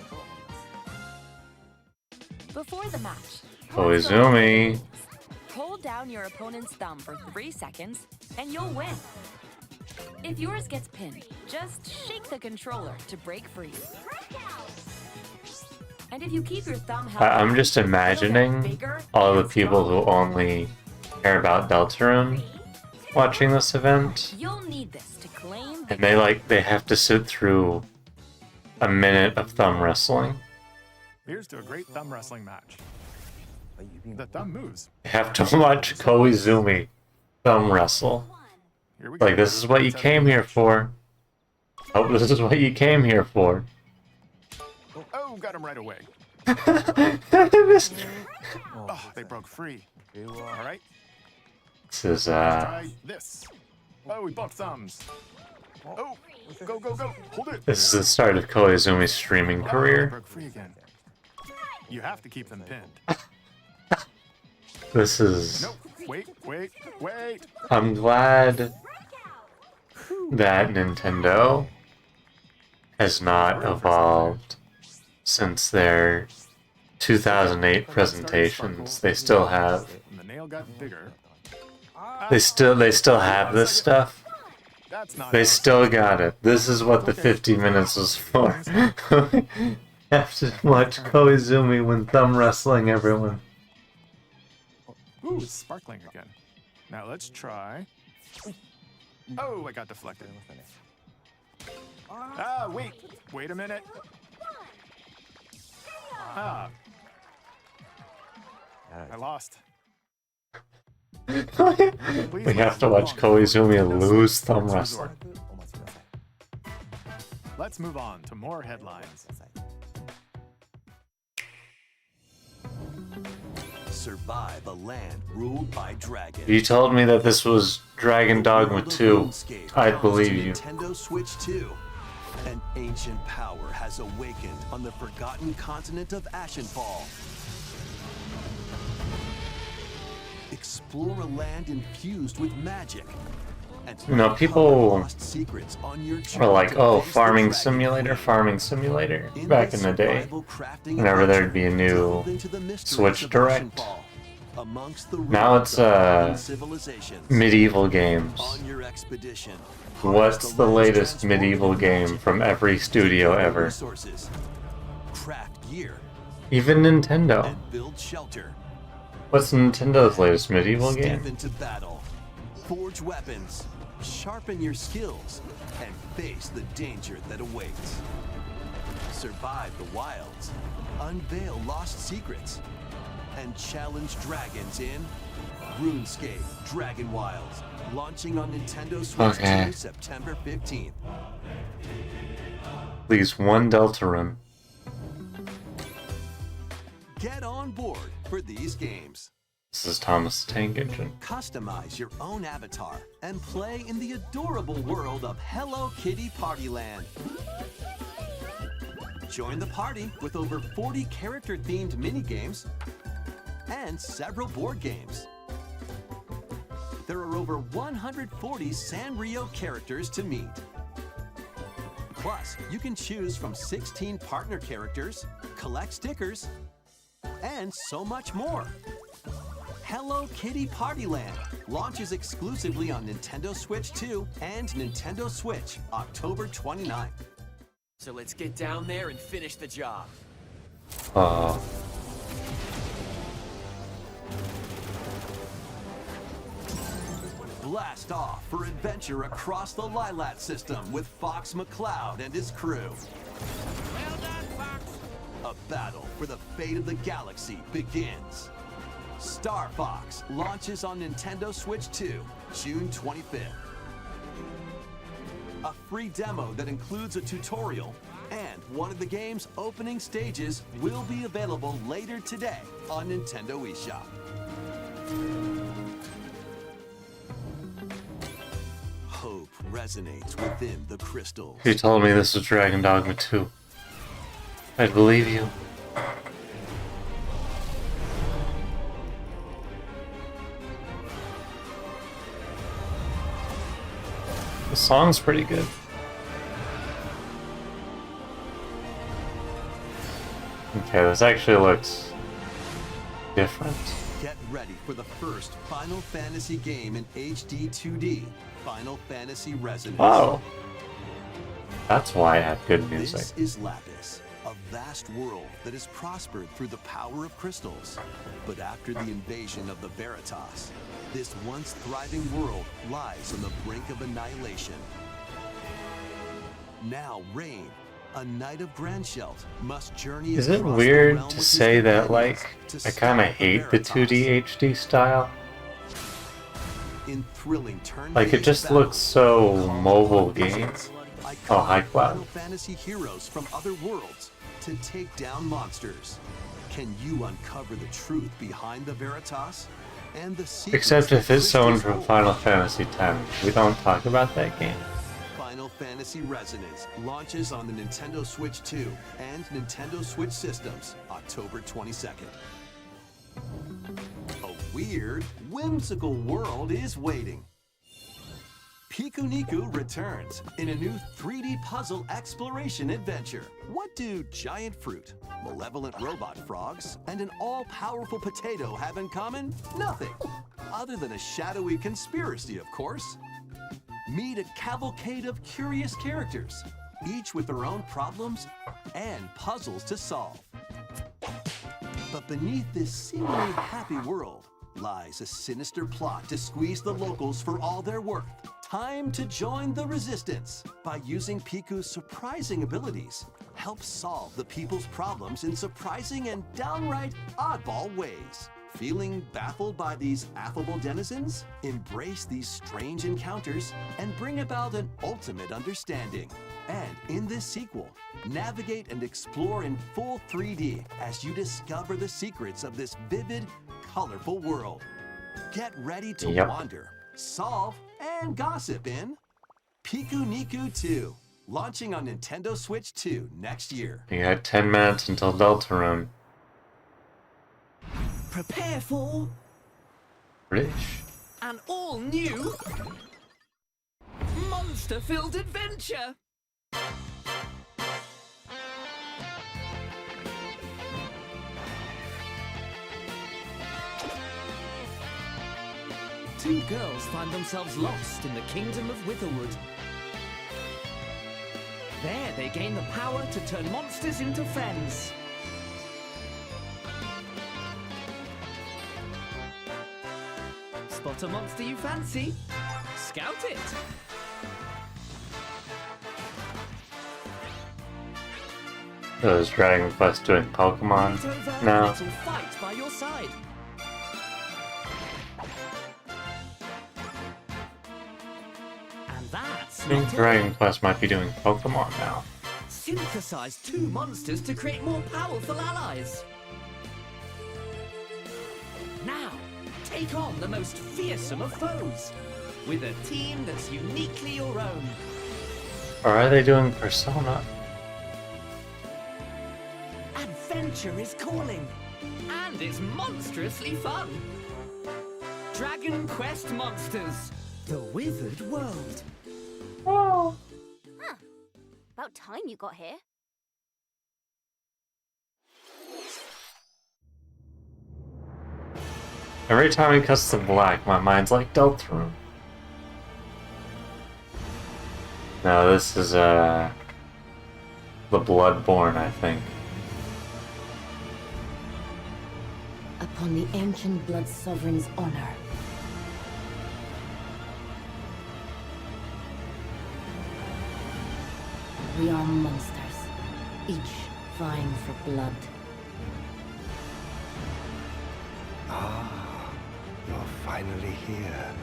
Before the match, Koizumi. hold down your opponent's thumb for 3 seconds and you'll win. If yours gets pinned, just shake the controller to break free. And if you keep your thumb held, I'm just imagining all the people who only care about Deltarune watching this event, you'll need this to claim and they have to sit through a minute of thumb wrestling. Here's to a great thumb wrestling match. The thumb moves. They have to watch Koizumi thumb wrestle. Like, this is what you came here for. Oh, this is what you came here for. Oh, got him right away. Oh, they broke free. All right. This is, Try this. Oh, we bumped thumbs. Oh, go, go, go. Hold it. this is the start of Koizumi's streaming They career. broke free again. You have to keep them pinned. This is... Nope. Wait, wait, wait. I'm glad that Nintendo has not evolved since their 2008 presentations. They still have... And the nail got bigger. They still have this stuff. They still got it. This is what the 50 minutes was for. Have to watch Koizumi when thumb wrestling everyone. Ooh, it's sparkling again. Now let's try. Oh, I got deflected. Ah, wait. Wait a minute. Ah. I lost. We have to watch Koizumi lose thumb wrestling. Let's move on to more headlines. Survive a land ruled by dragons. If you told me that this was Dragon Dogma 2, I'd believe you. Nintendo Switch 2. An ancient power has awakened on the forgotten continent of Ashenfall. Explore a land infused with magic. And You know, people lost secrets on your were like, journey oh, to face farming the simulator, back in the day. Whenever there'd be a new Switch Direct. Now it's medieval games. What's the latest medieval game from every studio ever? Even Nintendo. What's Nintendo's latest medieval game? Step into battle, forge weapons, sharpen your skills, and face the danger that awaits. Survive the wilds, unveil lost secrets, and challenge dragons in RuneScape Dragon Wilds, launching on Nintendo Switch 2 September 15th. Please, one Deltarune. Get on board for these games. This is Thomas the Tank Engine. Customize your own avatar and play in the adorable world of Hello Kitty Partyland. Join the party with over 40 character-themed minigames and several board games. There are over 140 Sanrio characters to meet. Plus, you can choose from 16 partner characters, collect stickers, and so much more. Hello Kitty Partyland launches exclusively on Nintendo Switch 2 and Nintendo Switch October 29th. So let's get down there and finish the job. Blast off for adventure across the Lilat system with Fox McCloud and his crew. Well done, Fox. A battle for the fate of the galaxy begins. Star Fox launches on Nintendo Switch 2, June 25th. A free demo that includes a tutorial and one of the game's opening stages will be available later today on Nintendo eShop. resonates within the crystals. If you told me this was Dragon Dogma 2, I'd believe you. The song's pretty good. Okay, this actually looks different. Get ready for the first Final Fantasy game in HD 2D, Final Fantasy Resonance. Oh! That's why I have good music. This is Lapis, a vast world that has prospered through the power of crystals. But after the invasion of the Veritas, this once thriving world lies on the brink of annihilation. Now Rain, a knight of Grandshelt, must journey Is it across the weird realm to with his say that, companions like, to I kind of stop the hate the 2D HD style? In thrilling Like, it just looks so mobile game. Oh, High Cloud. Final Fantasy heroes from other worlds to take down monsters. Can you uncover the truth behind the Veritas and the secrets Except if that it's someone crystals from hold? Final Fantasy X. We don't talk about that game. Final Fantasy Resonance launches on the Nintendo Switch 2 and Nintendo Switch systems October 22nd. A weird, whimsical world is waiting. Piku Niku returns in a new 3D puzzle exploration adventure. What do giant fruit, malevolent robot frogs, and an all-powerful potato have in common? Nothing, other than a shadowy conspiracy, of course. Meet a cavalcade of curious characters, each with their own problems and puzzles to solve. But beneath this seemingly happy world lies a sinister plot to squeeze the locals for all they're worth. Time to join the resistance by using Piku's surprising abilities. Help solve the people's problems in surprising and downright oddball ways. Feeling baffled by these affable denizens? Embrace these strange encounters and bring about an ultimate understanding. And in this sequel, navigate and explore in full 3D as you discover the secrets of this vivid, colorful world. Get ready to wander, solve, and gossip in Piku Niku 2, launching on Nintendo Switch 2 next year. You got 10 minutes until Deltarune. Prepare for British. an all-new monster-filled adventure. Two girls find themselves lost in the kingdom of Witherwood. There, they gain the power to turn monsters into friends. Spot a monster you fancy? Scout it! So is Dragon Quest doing Pokemon now? It'll fight by your side. And that's I think not all. Dragon Quest might be doing Pokemon now. Synthesize two monsters to create more powerful allies. Now, take on the most fearsome of foes with a team that's uniquely your own. Or are they doing Persona? Adventure is calling, and it's monstrously fun. Dragon Quest Monsters, the Withered World. Huh. About time you got here. Every time he cuts to black, my mind's like Deltarune. No, this is the Bloodborne, I think. Upon the ancient Blood Sovereign's honor. We are monsters, each vying for blood. Ah, you're finally here.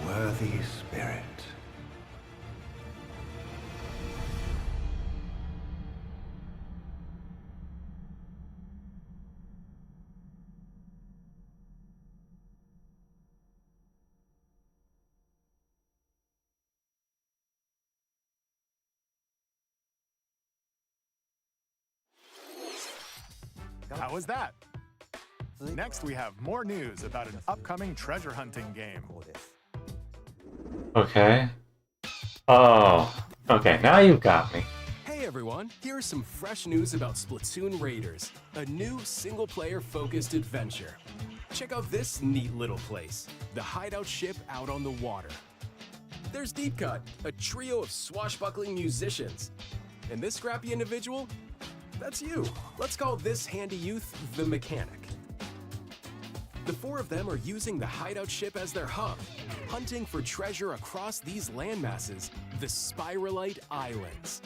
Worthy spirit. How was that? Next, we have more news about an upcoming treasure hunting game. Okay. Oh, okay, now you've got me. Hey everyone, here's some fresh news about Splatoon Raiders, a new single-player focused adventure. Check out this neat little place, the hideout ship out on the water. There's Deep Cut, a trio of swashbuckling musicians. And this scrappy individual? That's you. Let's call this handy youth the mechanic. The four of them are using the hideout ship as their hub, hunting for treasure across these landmasses, the Spiralite Islands.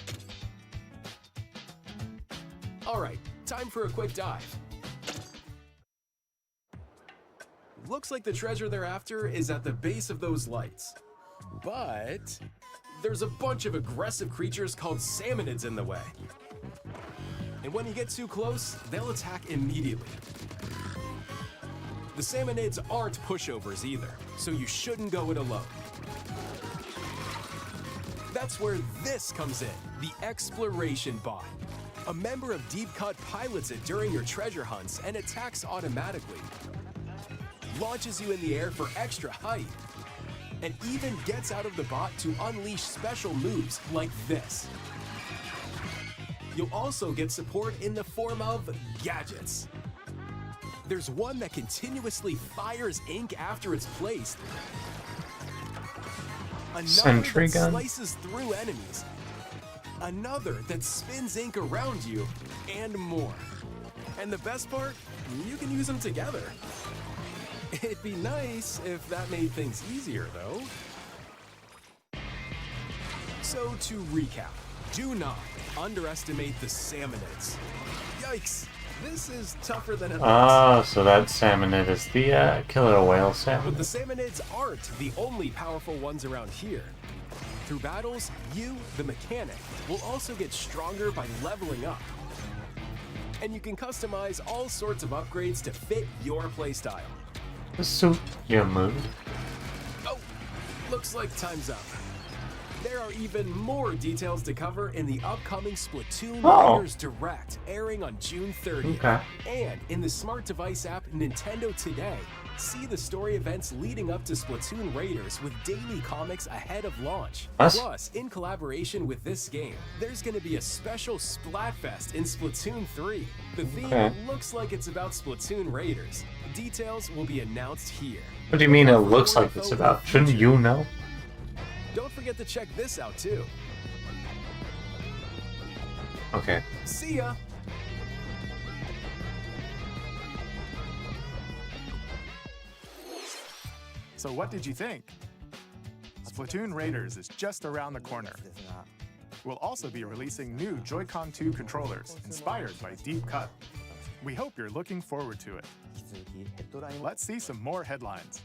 Alright, time for a quick dive. Looks like the treasure they're after is at the base of those lights. But there's a bunch of aggressive creatures called salmonids in the way. And when you get too close, they'll attack immediately. The salmonids aren't pushovers either, so you shouldn't go it alone. That's where this comes in, the Exploration Bot. A member of Deep Cut pilots it during your treasure hunts and attacks automatically. Launches you in the air for extra height. And even gets out of the bot to unleash special moves like this. You'll also get support in the form of gadgets. There's one that continuously fires ink after it's placed. Another Sentry that gun? slices through enemies. Another that spins ink around you, and more. And the best part, you can use them together. It'd be nice if that made things easier, though. So to recap, do not underestimate the salmonids. Yikes, this is tougher than it looks. Ah, so that salmonid is the killer whale But salmon. the salmonids aren't the only powerful ones around here. Through battles, you, the mechanic, will also get stronger by leveling up. And you can customize all sorts of upgrades to fit your playstyle. To suit your mood. Oh, looks like time's up. There are even more details to cover in the upcoming Splatoon Raiders Direct, airing on June 30th. Okay. And in the smart device app Nintendo Today, see the story events leading up to Splatoon Raiders with daily comics ahead of launch. What? Plus, in collaboration with this game, there's going to be a special Splatfest in Splatoon 3. The theme looks like it's about Splatoon Raiders. Details will be announced here. What do you mean it looks like it's about? Shouldn't you know? Don't forget to check this out too. Okay. See ya! So what did you think? Splatoon Raiders is just around the corner. We'll also be releasing new Joy-Con 2 controllers inspired by Deep Cut. We hope you're looking forward to it. Let's see some more headlines.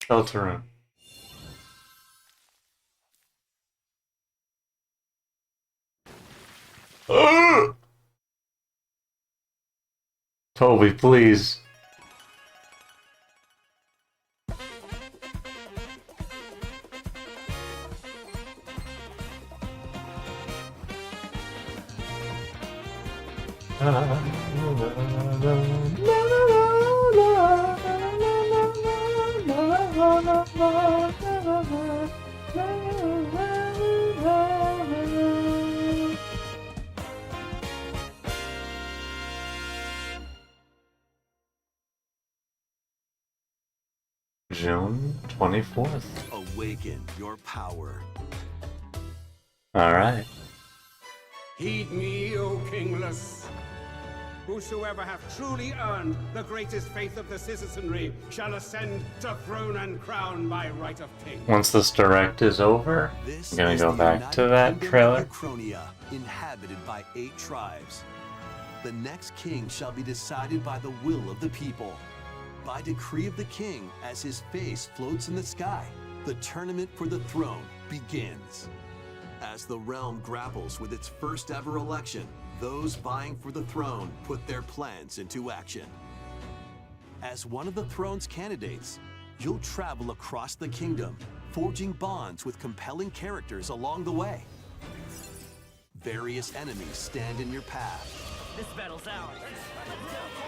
Deltarune. Toby, please. June 24th. Awaken your power. Alright. Heed me, O kingless. Whosoever hath truly earned the greatest faith of the citizenry shall ascend to throne and crown by right of king. Once this direct is over, I'm gonna go back to that trailer. Uchronia, inhabited by 8 tribes. The next king shall be decided by the will of the people. By decree of the king, as his face floats in the sky, the tournament for the throne begins. As the realm grapples with its first ever election, those vying for the throne put their plans into action. As one of the throne's candidates, you'll travel across the kingdom, forging bonds with compelling characters along the way. Various enemies stand in your path, This battle's ours.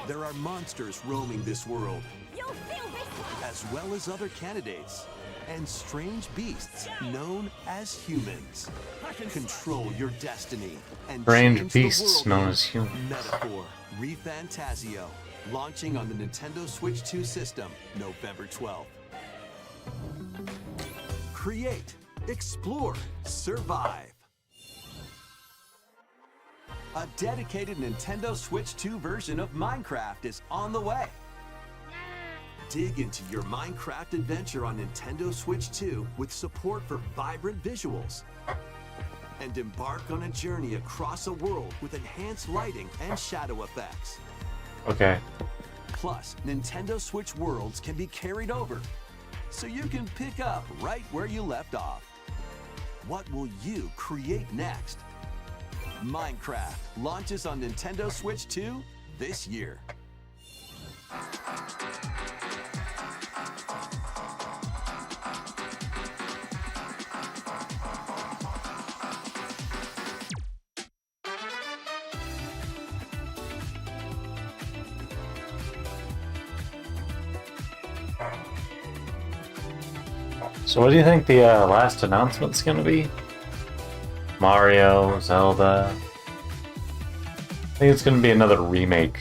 There are monsters roaming this world, You'll feel this as well as other candidates, and strange beasts known as humans. Control your destiny and Strange change the beasts world known in as humans. Metaphor ReFantazio, launching on the Nintendo Switch 2 system November 12th. Create, explore, survive. A dedicated Nintendo Switch 2 version of Minecraft is on the way. Dig into your Minecraft adventure on Nintendo Switch 2 with support for vibrant visuals. And embark on a journey across a world with enhanced lighting and shadow effects. Okay. Plus, Nintendo Switch worlds can be carried over, so you can pick up right where you left off. What will you create next? Minecraft launches on Nintendo Switch 2 this year. So what do you think the last announcement's gonna be? Mario, Zelda. I think it's gonna be another remake.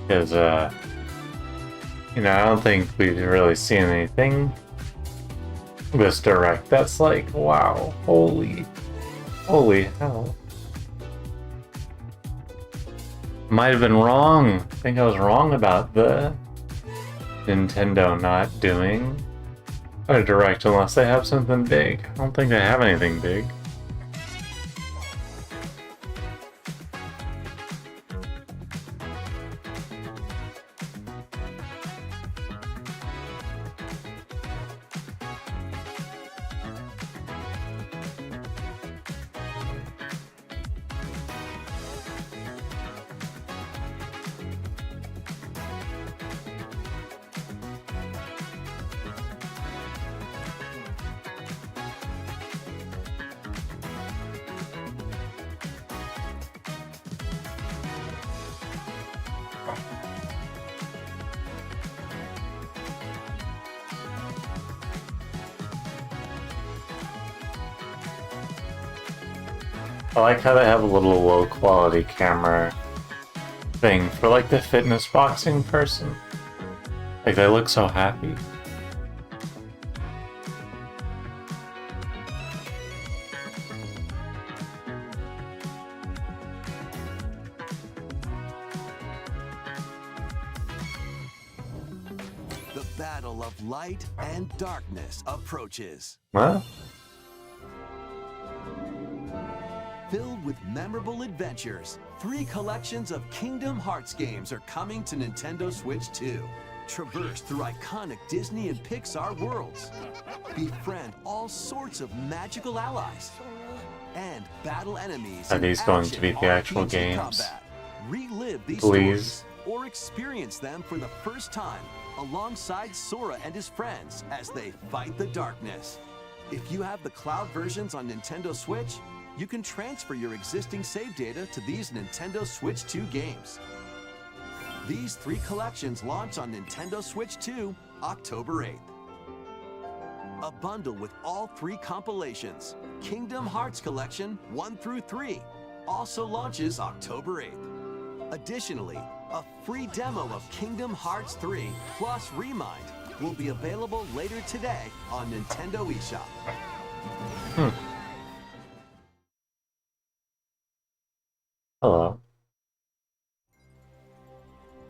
Because, you know, I don't think we've really seen anything this direct that's like, wow, holy hell. Might have been wrong. I think I was wrong about the Nintendo not doing a direct unless they have something big. I don't think they have anything big. I like how they have a little low quality camera thing for like the fitness boxing person. Like they look so happy. The battle of light and darkness approaches. Huh? Filled with memorable adventures, 3 collections of Kingdom Hearts games are coming to Nintendo Switch 2. Traverse through iconic Disney and Pixar worlds. Befriend all sorts of magical allies. And battle enemies. Are in these going to action be the actual RPG games? combat. Relive these Please. stories or experience them for the first time alongside Sora and his friends as they fight the darkness. If you have the cloud versions on Nintendo Switch, you can transfer your existing save data to these Nintendo Switch 2 games. These 3 collections launch on Nintendo Switch 2 October 8th. A bundle with all 3 compilations, Kingdom Hearts Collection 1 through 3, also launches October 8th. Additionally, a free demo of Kingdom Hearts 3 plus Remind will be available later today on Nintendo eShop. Hello.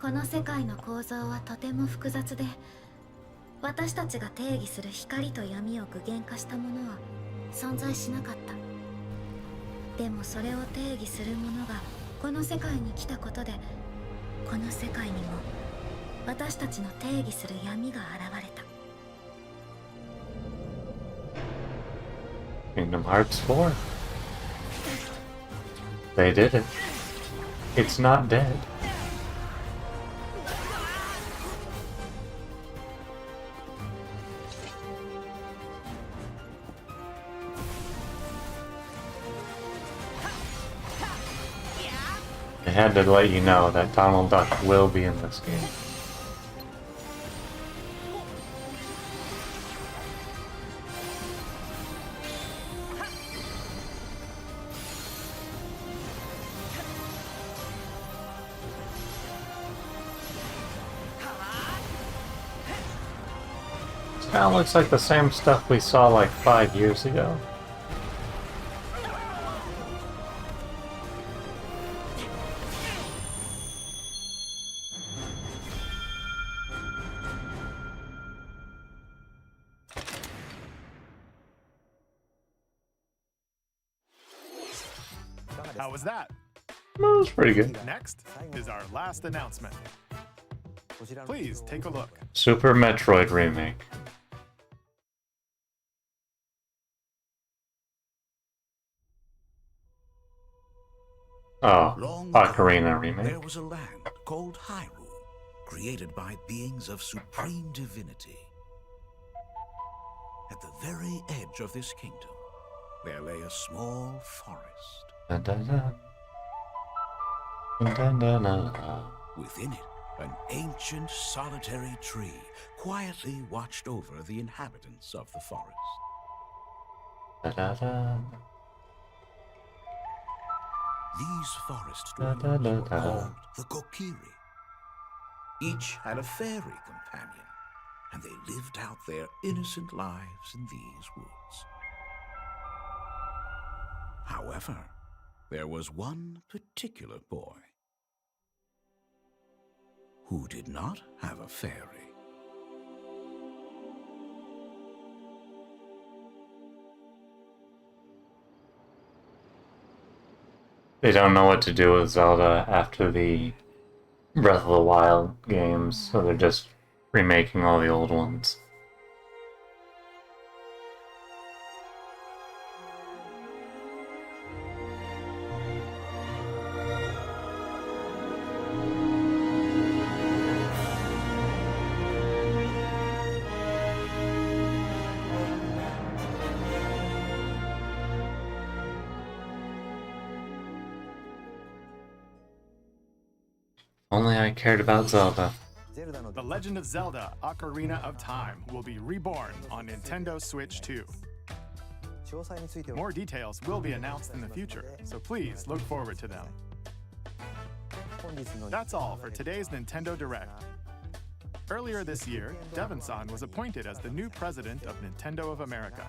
この世界の構造はとても複雑で、私たちが定義する光と闇を具現化したものは存在しなかった。でもそれを定義するものがこの世界に来たことで、この世界にも私たちの定義する闇が現れた。Kingdom Hearts 4. They did it. It's not dead. I had to let you know that Donald Duck will be in this game. Kind of looks like the same stuff we saw like 5 years ago. How was that? That was pretty good. Next is our last announcement. Please take a look. Super Metroid Remake. Oh, Ocarina Remake. There was a land called Hyrule, created by beings of supreme divinity. At the very edge of this kingdom, there lay a small forest. Dun, dun, dun. Dun, dun, dun. Within it, an ancient solitary tree quietly watched over the inhabitants of the forest. Da, da, da. These forest Da, dwellers da, da, were da. called the Kokiri. Each had a fairy companion, and they lived out their innocent lives in these woods. However, there was one particular boy who did not have a fairy. They don't know what to do with Zelda after the Breath of the Wild games, so they're just remaking all the old ones. Only I cared about Zelda. The Legend of Zelda: Ocarina of Time will be reborn on Nintendo Switch 2. More details will be announced in the future, so please look forward to them. That's all for today's Nintendo Direct. Earlier this year, Devon-san was appointed as the new president of Nintendo of America.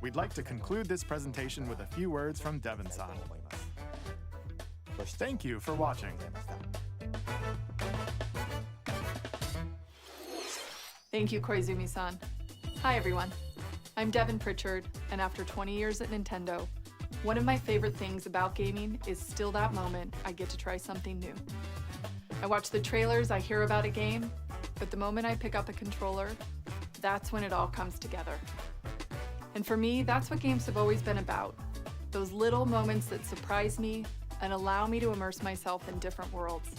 We'd like to conclude this presentation with a few words from Devon-san. Thank you for watching. Thank you, Koizumi-san. Hi, everyone. I'm Devin Pritchard, and after 20 years at Nintendo, one of my favorite things about gaming is still that moment I get to try something new. I watch the trailers, I hear about a game, but the moment I pick up a controller, that's when it all comes together. And for me, that's what games have always been about. Those little moments that surprise me and allow me to immerse myself in different worlds.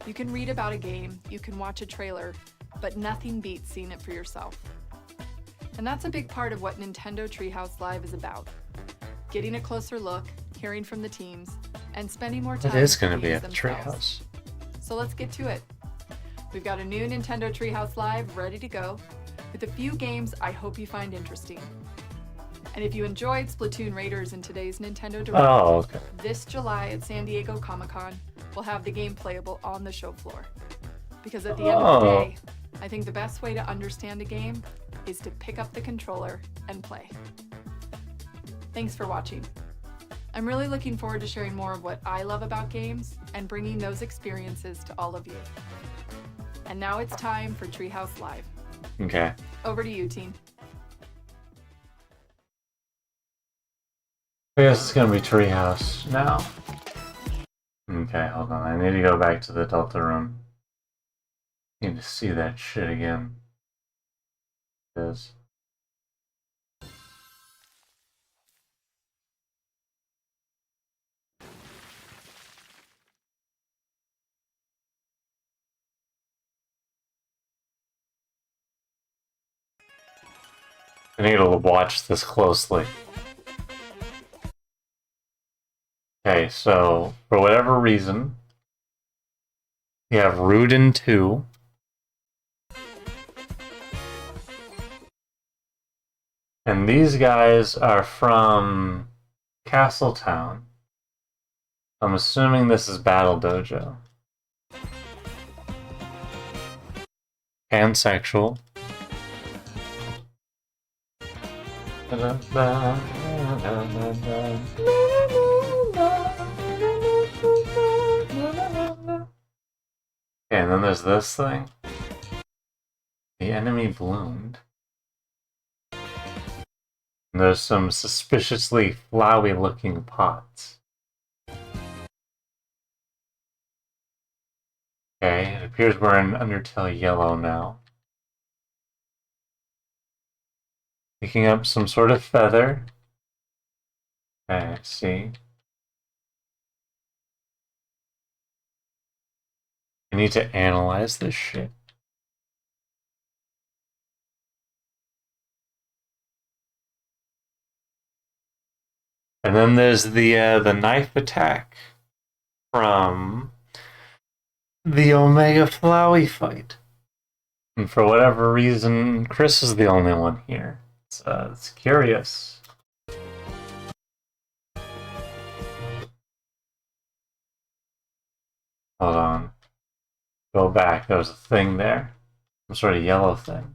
You can read about a game, you can watch a trailer, but nothing beats seeing it for yourself. And that's a big part of what Nintendo Treehouse Live is about. Getting a closer look, hearing from the teams, and spending more time It is with going the to be games at the themselves. Treehouse. So let's get to it. We've got a new Nintendo Treehouse Live ready to go, with a few games I hope you find interesting. And if you enjoyed Splatoon Raiders in today's Nintendo Direct, okay. this July at San Diego Comic-Con, we'll have the game playable on the show floor. Because at the end of the day, I think the best way to understand a game is to pick up the controller and play. Thanks for watching. I'm really looking forward to sharing more of what I love about games and bringing those experiences to all of you. And now it's time for Treehouse Live. Okay. Over to you, team. I guess it's gonna be Treehouse now. Okay, hold on. I need to go back to the Delta room. Need to see that shit again. Yes. I need to watch this closely. Okay, Okay, so for whatever reason, you have Rudin 2. And these guys are from Castletown. I'm assuming this is Battle Dojo. Pansexual. And then there's this thing. The enemy bloomed. And there's some suspiciously flowy looking pots. Okay, it appears we're in Undertale Yellow now. Picking up some sort of feather. Okay, I see. I need to analyze this shit. And then there's the knife attack from the Omega Flowey fight. And for whatever reason, Chris is the only one here. It's curious. Hold on. Go back. There was a thing there. Some sort of yellow thing.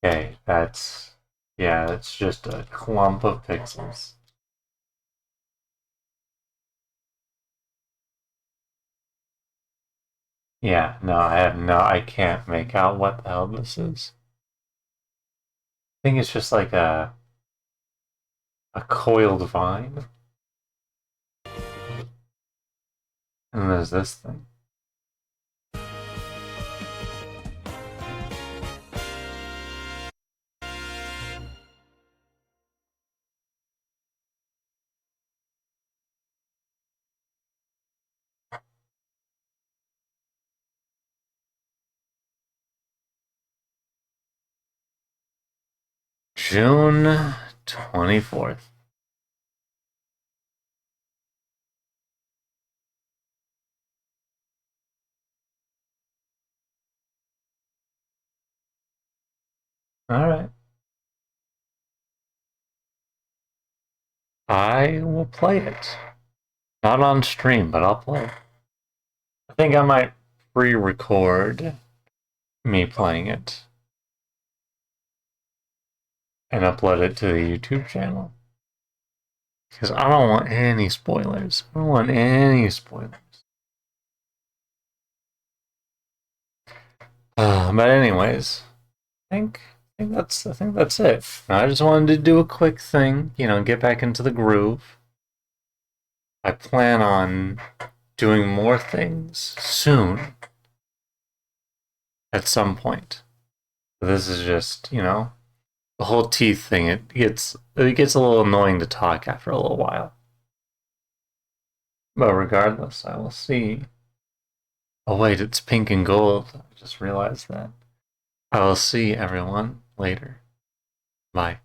Okay, that's... yeah, it's just a clump of pixels. Yeah, no, I can't make out what the hell this is. I think it's just like a coiled vine. And there's this thing. June 24th. Alright. I will play it. Not on stream, but I'll play it. I think I might pre-record me playing it and upload it to the YouTube channel. Because I don't want any spoilers. I don't want any spoilers. But anyways, I think that's it. I just wanted to do a quick thing, you know, get back into the groove. I plan on doing more things soon. At some point. This is just, you know, the whole teeth thing. It gets a little annoying to talk after a little while. But regardless, I will see. Oh wait, it's pink and gold. I just realized that. I will see everyone later. Bye.